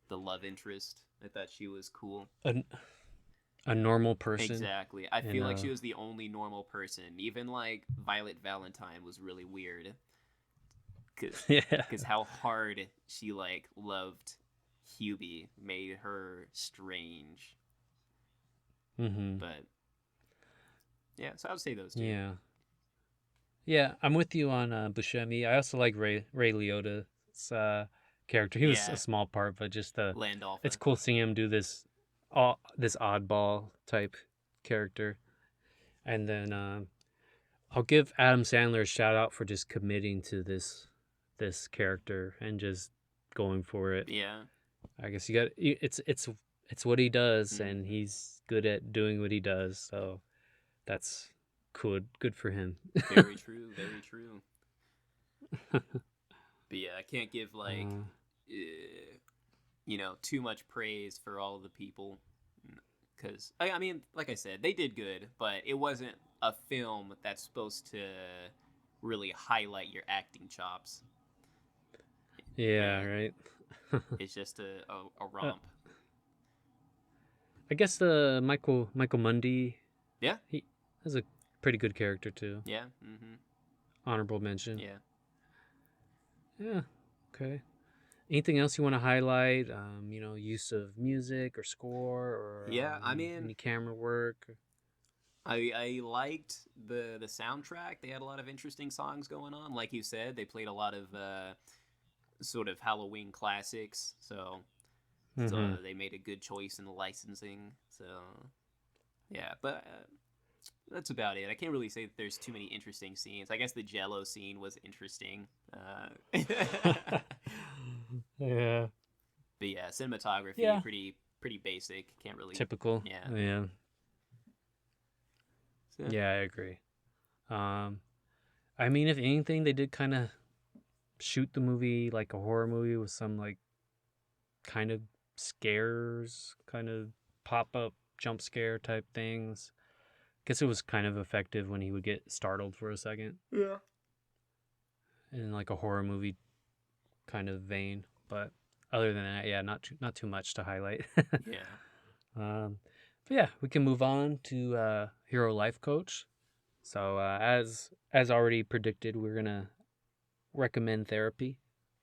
the love interest. I thought she was cool. A normal person. Exactly. I feel like she was the only normal person. Even like Violet Valentine was really weird. Cause how hard she like loved Hubie made her strange. Mm-hmm. But yeah, so I would say those two. Yeah. Yeah, I'm with you on Buscemi. I also like Ray Liotta's character. He was a small part, but just Landolph. It's cool seeing him do this oddball type character. And then I'll give Adam Sandler a shout out for just committing to this character and just going for it. Yeah. I guess it's what he does, and he's good at doing what he does. So that's good for him. Very true. Very true. But yeah, I can't give like too much praise for all of the people, because I mean, like I said, they did good, but it wasn't a film that's supposed to really highlight your acting chops. Yeah, right. It's just a romp. I guess the Michael Mundy. Yeah, he has a pretty good character too. Yeah. Mm-hmm. Honorable mention. Yeah. Yeah. Okay. Anything else you want to highlight? Use of music or score or I mean, any camera work. I liked the soundtrack. They had a lot of interesting songs going on. Like you said, they played a lot of sort of Halloween classics. So So they made a good choice in the licensing. So yeah, but that's about it. I can't really say that there's too many interesting scenes. I guess the Jello scene was interesting. Yeah. But yeah, cinematography Yeah. pretty basic. Can't really Typical. Yeah. Yeah. So, Yeah, I agree. I mean, if anything, they did kind of shoot the movie like a horror movie with some like kind of scares, kind of pop up jump scare type things. Guess it was kind of effective when he would get startled for a second. Yeah. In like a horror movie kind of vein, but other than that, yeah, not too much to highlight. Yeah. But yeah, we can move on to Hero Life Coach. So as already predicted, we're gonna recommend therapy.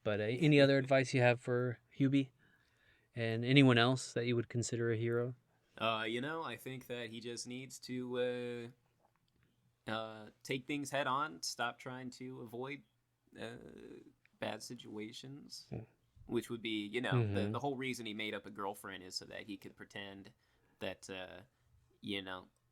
But any other advice you have for Hubie and anyone else that you would consider a hero? I think that he just needs to take things head on. Stop trying to avoid uh, bad situations, which would be, the whole reason he made up a girlfriend is so that he could pretend that,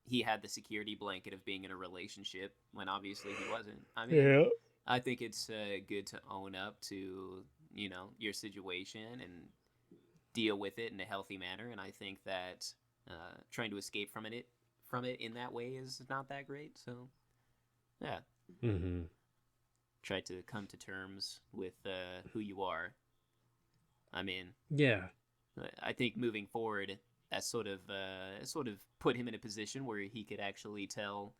he had the security blanket of being in a relationship when obviously he wasn't. I mean, I think it's good to own up to, your situation and deal with it in a healthy manner. And I think that trying to escape from it in that way is not that great. So, yeah. Try to come to terms with who you are. I mean, Yeah. I think moving forward, that sort of put him in a position where he could actually tell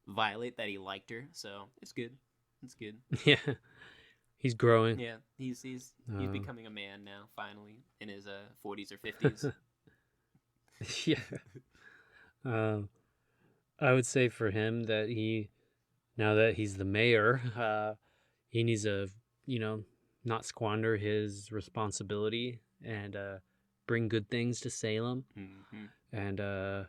Violet that he liked her. So it's good. It's good. Yeah. He's growing. Yeah, he's becoming a man now, finally, in his 40s or 50s. Yeah. I would say for him that now that he's the mayor, he needs to, not squander his responsibility and bring good things to Salem. And,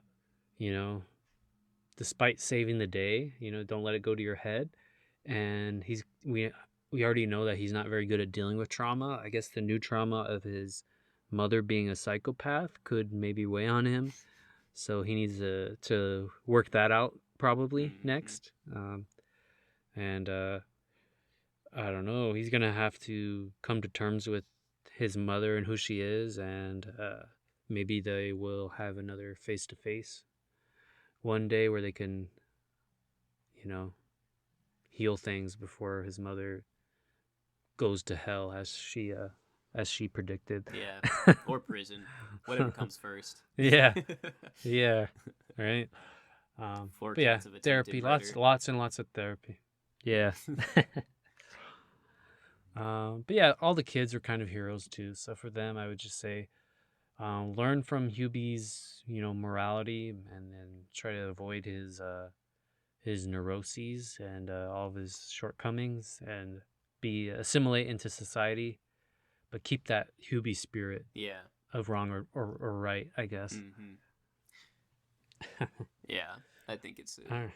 despite saving the day, don't let it go to your head. And we already know that he's not very good at dealing with trauma. I guess the new trauma of his mother being a psychopath could maybe weigh on him. So he needs to work that out probably next. And I don't know. He's going to have to come to terms with his mother and who she is. And maybe they will have another face-to-face one day where they can, heal things before his mother goes to hell as she predicted. Yeah, or prison, whatever comes first. Yeah, yeah, right. Four But yeah, counts of attempted therapy, murder. lots and lots of therapy. Yeah. But yeah, all the kids are kind of heroes too. So for them, I would just say, learn from Hubie's, morality, and then try to avoid his neuroses and all of his shortcomings, and assimilate into society, but keep that Hubie spirit. Yeah. Of wrong or right, I guess. Yeah, I think it's a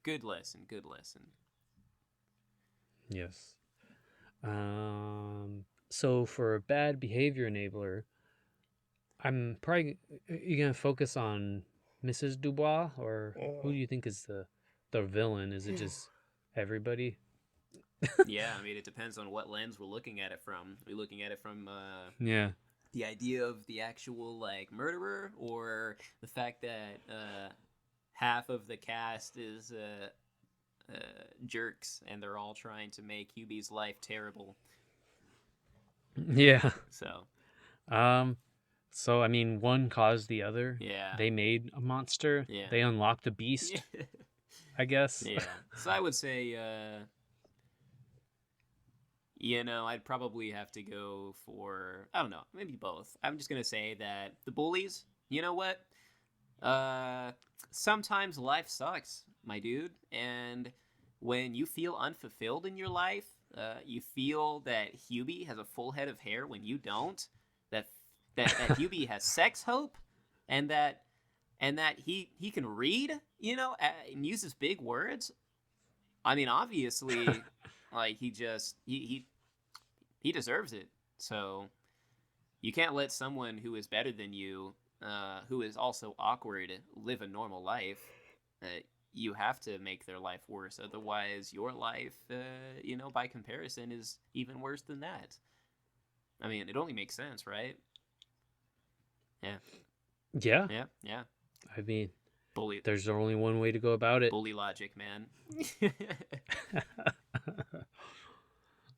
good lesson. Good lesson. Yes. So for a bad behavior enabler, I'm probably you gonna focus on Mrs. Dubois, or who do you think is the villain? Is it just everybody? Yeah, I mean, it depends on what lens we're looking at it from. Are we looking at it from Yeah. the idea of the actual murderer, or the fact that half of the cast is jerks and they're all trying to make Hubie's life terrible? Yeah. So I mean, one caused the other. Yeah. They made a monster. Yeah. They unlocked a beast. I guess. Yeah. So I would say I'd probably have to go for, I don't know, maybe both. I'm just going to say that the bullies, you know what? Sometimes life sucks, my dude. And when you feel unfulfilled in your life, you feel that Hubie has a full head of hair when you don't, that Hubie has sex hope, and that he can read, and uses big words. I mean, obviously, like he deserves it. So You can't let someone who is better than you, who is also awkward, live a normal life. Uh, you have to make their life worse. Otherwise, your life, by comparison, is even worse than that. I mean, it only makes sense, right? Yeah, Yeah. yeah, yeah. I mean, Bully, there's only one way to go about it. bully logic, man.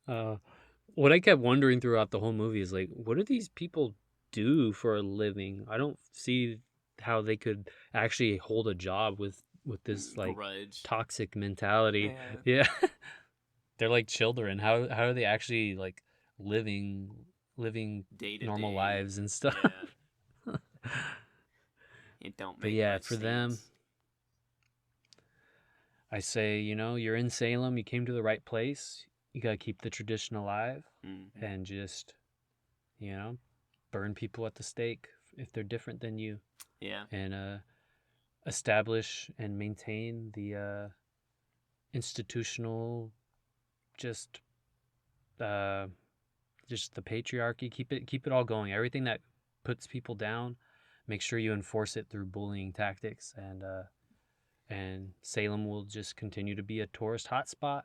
uh, what I kept wondering throughout the whole movie is like, what do these people do for a living? I don't see how they could actually hold a job with this like Grudge. toxic mentality. Yeah. Yeah. They're like children. How are they actually like living Day to normal day. lives and stuff? Yeah. It don't But make yeah, much for sense. them, I say, you're in Salem, you came to the right place. You got to keep the tradition alive Mhm. and just, burn people at the stake if they're different than you, Yeah. and establish and maintain the institutional just uh just the patriarchy. Keep it all going. Everything that puts people down, make sure you enforce it through bullying tactics, and Salem will just continue to be a tourist hotspot,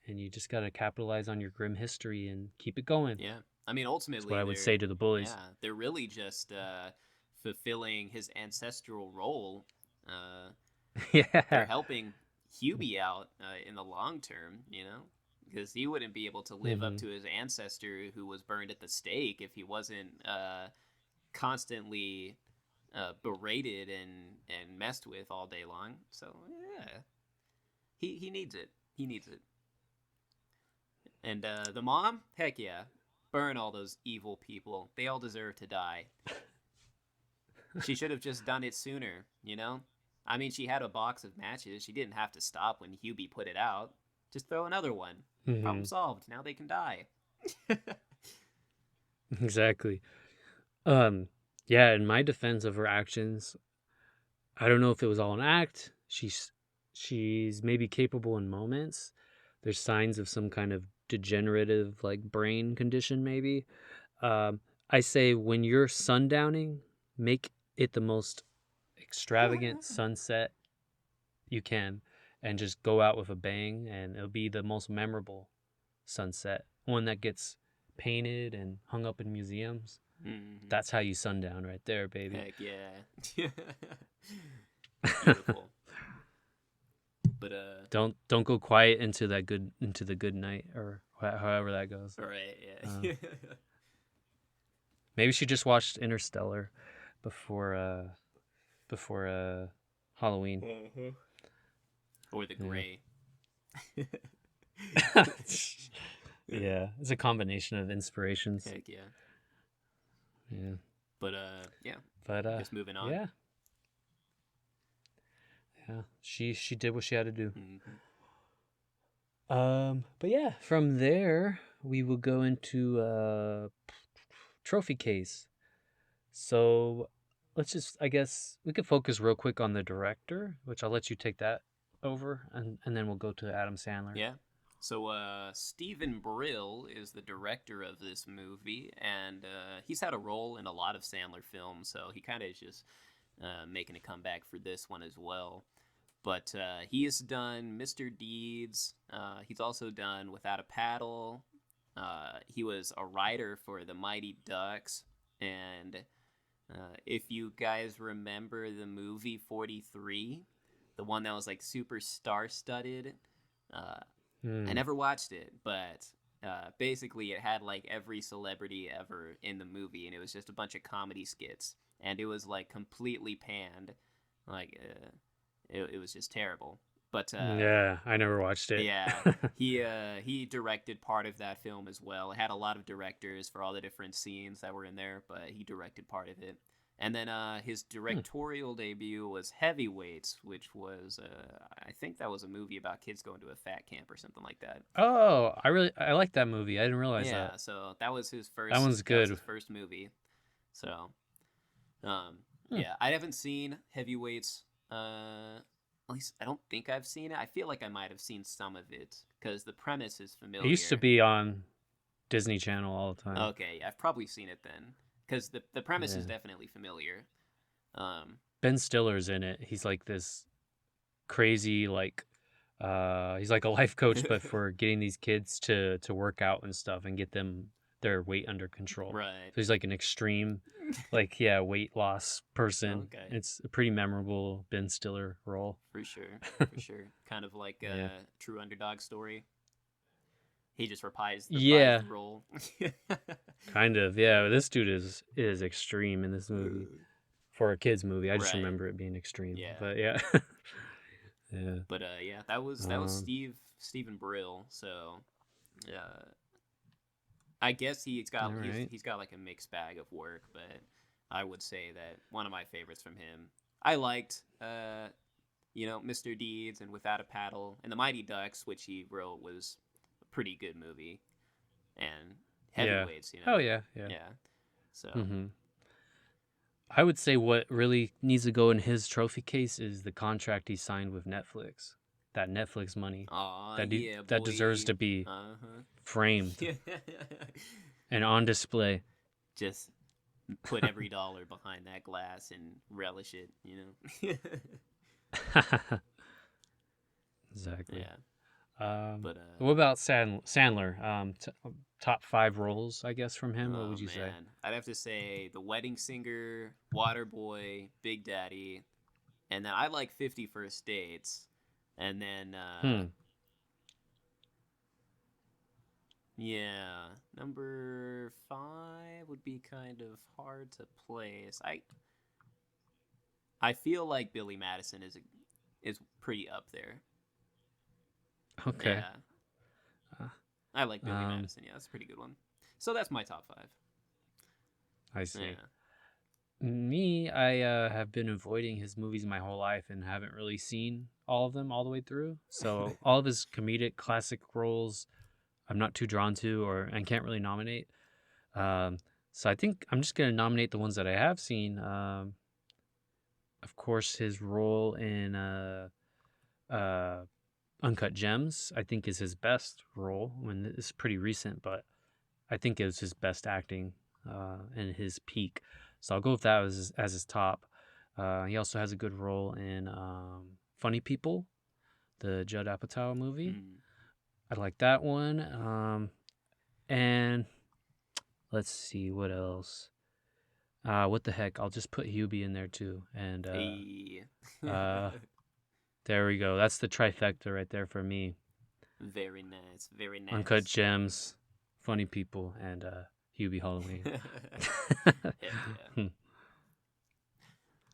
and you just got to capitalize on your grim history and keep it going. Yeah. I mean, That's what ultimately, I would say to the bullies. they're really just fulfilling his ancestral role. Uh, they're Yeah. helping Hubie out in the long term, because he wouldn't be able to live up Hmm. to his ancestor who was burned at the stake if he wasn't constantly berated and messed with all day long. So yeah, he needs it. He needs it. And the mom, heck yeah, burn all those evil people. They all deserve to die. She should have just done it sooner. I mean, she had a box of matches. She didn't have to stop when Hubie put it out. Just throw another one. Hmm. Problem solved. Now they can die. Exactly. Um, yeah, in my defense of her actions, I don't know if it was all an act. She's maybe capable in moments. There's signs of some kind of degenerative like brain condition maybe. I say when you're sundowning, make it the most extravagant sunset you can, and just go out with a bang, and it'll be the most memorable sunset. One that gets painted and hung up in museums. Mm-hmm. That's how you sundown right there, baby. Heck yeah. Beautiful. But Don't go quiet into the good night, or however that goes. right, yeah. Maybe she just watched Interstellar before Halloween. Mm-hmm. Or the Yeah. gray. Yeah, it's a combination of inspirations. Heck yeah. Yeah, But yeah. but Just moving on. yeah, she did what she had to do. Mm-hmm. But yeah, from there we will go into trophy case. So I guess we could focus real quick on the director, which I'll let you take that over, and then we'll go to Adam Sandler. Yeah. So Stephen Brill is the director of this movie, and he's had a role in a lot of Sandler films, so he kind of is just making a comeback for this one as well. But he has done Mr. Deeds. He's also done Without a Paddle. He was a writer for The Mighty Ducks. And if you guys remember the movie 43, the one that was like super star-studded, I never watched it, but basically it had like every celebrity ever in the movie, and it was just a bunch of comedy skits. And it was like completely panned. Like, it was just terrible. But Yeah, I never watched it. yeah, he directed part of that film as well. It had a lot of directors for all the different scenes that were in there, but he directed part of it. And then his directorial debut was Heavyweights, which was I think that was a movie about kids going to a fat camp or something like that. Oh, I like that movie. I didn't realize Yeah, that. so that was his first. That one's That was good. his first movie. So, yeah, I haven't seen Heavyweights. At least I don't think I've seen it. I feel like I might have seen some of it because the premise is familiar. It used to be on Disney Channel all the time. Okay, I've probably seen it then. because the premise is Yeah. definitely familiar. Um, Ben Stiller's in it. He's like this crazy he's like a life coach but for getting these kids to work out and stuff and get them their weight under control. right. So he's like an extreme weight loss person. Okay. It's a pretty memorable Ben Stiller role. For sure. For sure. Kind of like Yeah. a true underdog story. He just reprised Yeah, the role. kind of. Yeah, this dude is extreme in this movie. For a kids movie. I just Right. remember it being extreme. Yeah. But yeah. Yeah. But yeah, that was Stephen Brill. So I guess he's got All right. he's got like a mixed bag of work, but I would say that one of my favorites from him. I liked Mr. Deeds and Without a Paddle, and The Mighty Ducks, which he wrote, was a pretty good movie. And Heavyweights, Oh yeah. Yeah. So Mm-hmm. I would say what really needs to go in his trophy case is the contract he signed with Netflix. That Netflix money. That deserves to be framed and on display. Just put every dollar behind that glass and relish it, Exactly. Yeah. But what about Sandler? Top 5 roles, I guess, from him. What would you say? I'd have to say The Wedding Singer, Waterboy, Big Daddy, and then I like 50 First Dates, and then yeah, number 5 would be kind of hard to place. I feel like Billy Madison is pretty up there. Okay. Yeah. I like Billy Madison. Yeah, that's a pretty good one. So that's my top 5. I see. Yeah. Me, I have been avoiding his movies my whole life and haven't really seen all of them all the way through. So all of his comedic classic roles, I'm not too drawn to and can't really nominate. So I think I'm just gonna nominate the ones that I have seen. Of course, his role in Uncut Gems, I think, is his best role. It's pretty recent, but I think it was his best acting and his peak. So I'll go with that as his top. He also has a good role in Funny People, the Judd Apatow movie. I like that one. And let's see, what else? What the heck? I'll just put Hubie in there too. And there we go. That's the trifecta right there for me. Very nice. Very nice. Uncut Gems, Funny People, and Hubie Halloween. Heck yeah.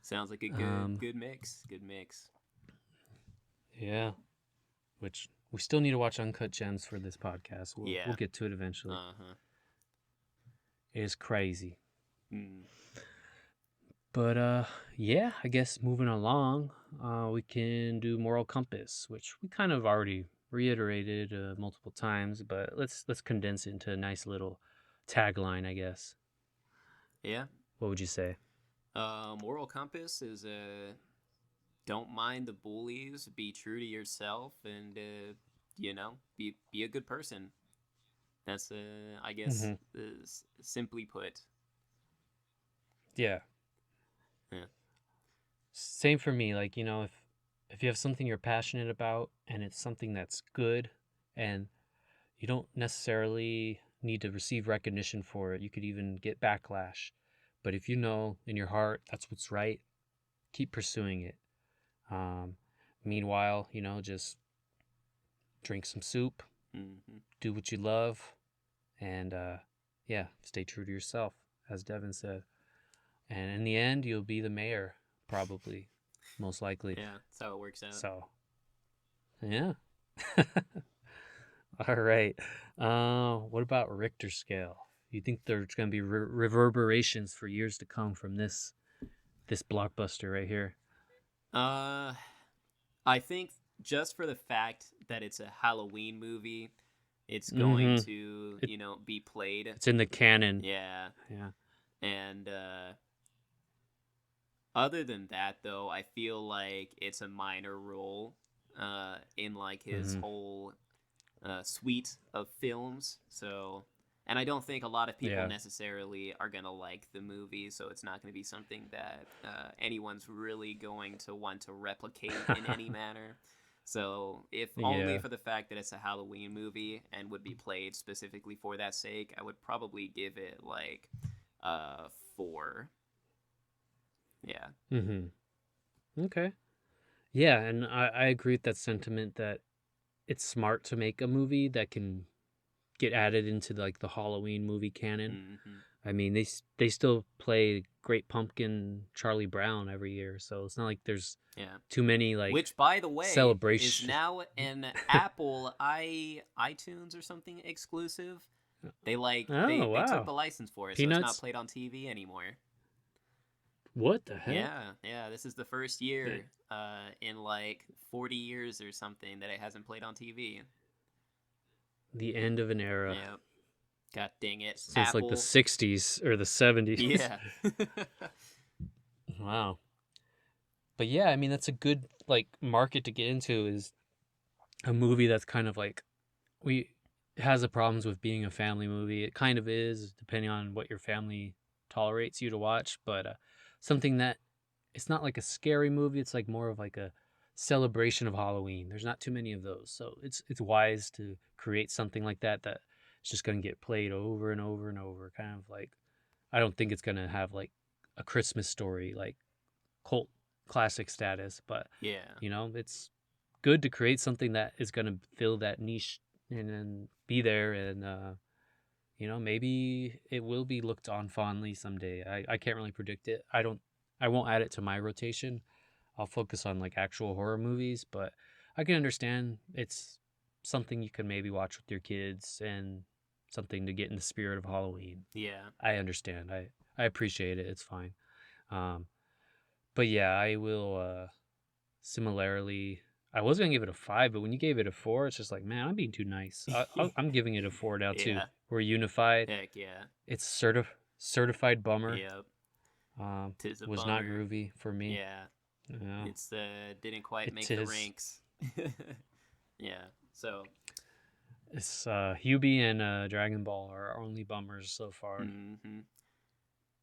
Sounds like a good mix. Good mix. Yeah. Which we still need to watch Uncut Gems for this podcast. We'll get to it eventually. It is crazy. But yeah, I guess moving along, we can do Moral Compass, which we kind of already reiterated multiple times, but let's condense it into a nice little tagline, I guess. Yeah. What would you say? Moral Compass is don't mind the bullies, be true to yourself, and be a good person. That's I guess simply put. Yeah. Same for me. Like, if you have something you're passionate about and it's something that's good and you don't necessarily need to receive recognition for it, you could even get backlash. But if you know in your heart that's what's right, keep pursuing it. Meanwhile, just drink some soup, do what you love, and stay true to yourself, as Devin said. And in the end, you'll be the mayor, probably, most likely. Yeah, that's how it works out. So, yeah. All right. What about Richter scale? You think there's going to be reverberations for years to come from this blockbuster right here? I think just for the fact that it's a Halloween movie, it's going to, be played. It's in the canon. Yeah. Yeah. And other than that, though, I feel like it's a minor role in like his whole suite of films. So And I don't think a lot of people Yeah. necessarily are going to like the movie, so it's not going to be something that anyone's really going to want to replicate in any manner. So, if only Yeah. for the fact that it's a Halloween movie and would be played specifically for that sake, I would probably give it like 4. Yeah. Okay. Yeah, and I agree with that sentiment that it's smart to make a movie that can get added into like the Halloween movie canon. Hmm. I mean, they still play Great Pumpkin, Charlie Brown every year, so it's not like there's Yeah. too many like Which, by the way, is celebration. now an Apple iTunes or something exclusive. They Oh they took wow, the license for it, so it's not Peanuts. played on TV anymore. What the heck? Yeah. This is the first The, year in like 40 years or something that it hasn't played on TV. the end of an era. Yep. God dang it, Since like the Apple. '60s or the '70s. Yeah. Wow. But yeah, I mean that's a good like market to get into is a movie that's kind of like we it has the problems with being a family movie. It kind of is depending on what your family tolerates you to watch, but something that it's not like a scary movie, it's like more of like a celebration of Halloween. There's not too many of those. So it's wise to create something like that that it's just going to get played over and over and over kind of like I don't think it's going to have like a Christmas Story like cult classic status, but Yeah. it's good to create something that is going to fill that niche and then be there and maybe it will be looked on fondly someday. I can't really predict it. I won't add it to my rotation. I'll focus on like actual horror movies, but I can understand it's something you can maybe watch with your kids and something to get in the spirit of Halloween. Yeah. I understand. I appreciate it. It's fine. Um, but yeah, I will similarly I was gonna give it a 5, but when you gave it a 4, it's just like, man, I'm being too nice. I'm giving it a 4 now too. Yeah. We're unified. Heck yeah. It's certified bummer. Yep. Um, Tis a was not bummer. groovy for me. Yeah. Yeah, It's didn't quite it make the is. ranks. Yeah. So, It's Hubie and Dragon Ball are our only bummers so far hmm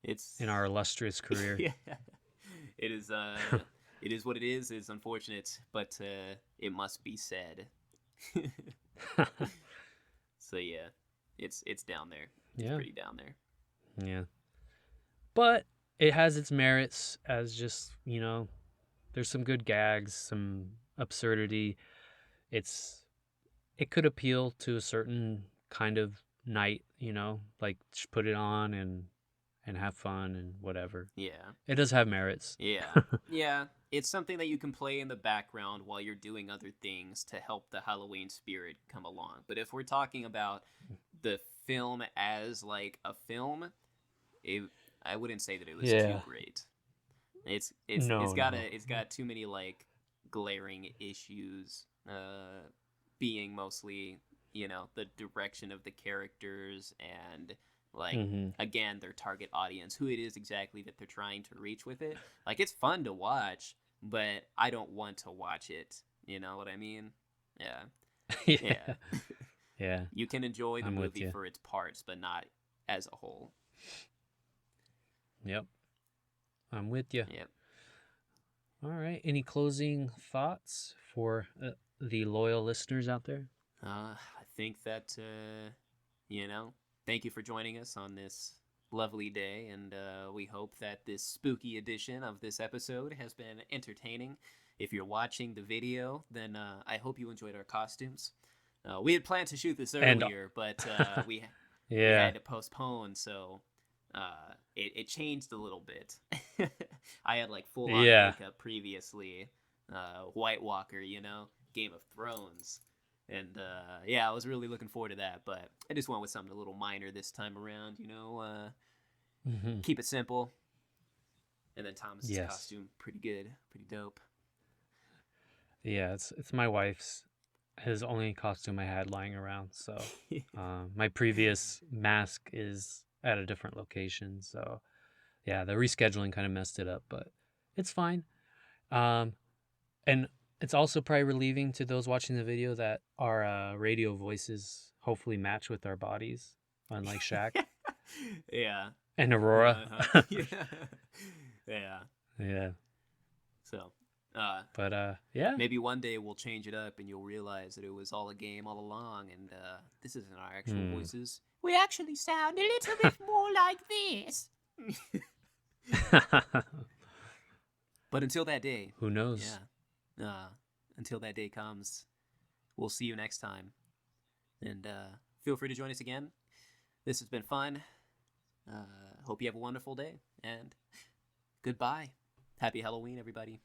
it's in our illustrious career. yeah. It is it is what it is. It's unfortunate, but it must be said. So yeah, it's down there. It's Yeah, pretty down there. yeah. But it has its merits as just there's some good gags, some absurdity. It could appeal to a certain kind of night, like just put it on and have fun and whatever. Yeah. It does have merits. Yeah. Yeah. It's something that you can play in the background while you're doing other things to help the Halloween spirit come along. But if we're talking about the film as like a film, it, I wouldn't say that it was too Yeah. great. It's No, got no. it's got too many like glaring issues. Being mostly the direction of the characters and like Hmm. again their target audience, who it is exactly that they're trying to reach with it. Like it's fun to watch, but I don't want to watch it. You know what I mean? Yeah. Yeah. Yeah. Yeah. You can enjoy the I'm with movie you. for its parts, but not as a whole. Yep. I'm with you. Yep. All right. Any closing thoughts for the loyal listeners out there? I think that thank you for joining us on this lovely day, and we hope that this spooky edition of this episode has been entertaining. If you're watching the video, then I hope you enjoyed our costumes. We had planned to shoot this And earlier, but we yeah. had to postpone, so it changed a little bit. I had like full on Yeah. makeup previously, White Walker, Game of Thrones. And yeah, I was really looking forward to that, but I just went with something a little minor this time around, Hmm. keep it simple. And then Thomas's Yes. costume, pretty good, pretty dope. Yeah, it's my wife's his only costume I had lying around. So my previous mask is at a different location. So yeah, the rescheduling kind of messed it up, but it's fine. Um, and it's also probably relieving to those watching the video that our radio voices hopefully match with our bodies. unlike Shaq Yeah. and Aurora. Yeah. Yeah. Yeah. So, But yeah. maybe one day we'll change it up and you'll realize that it was all a game all along and this isn't our actual voices. We actually sound a little bit more like this. But until that day. Who knows? Yeah. Until that day comes, we'll see you next time. And feel free to join us again. This has been fun. Hope you have a wonderful day. And goodbye. Happy Halloween, everybody.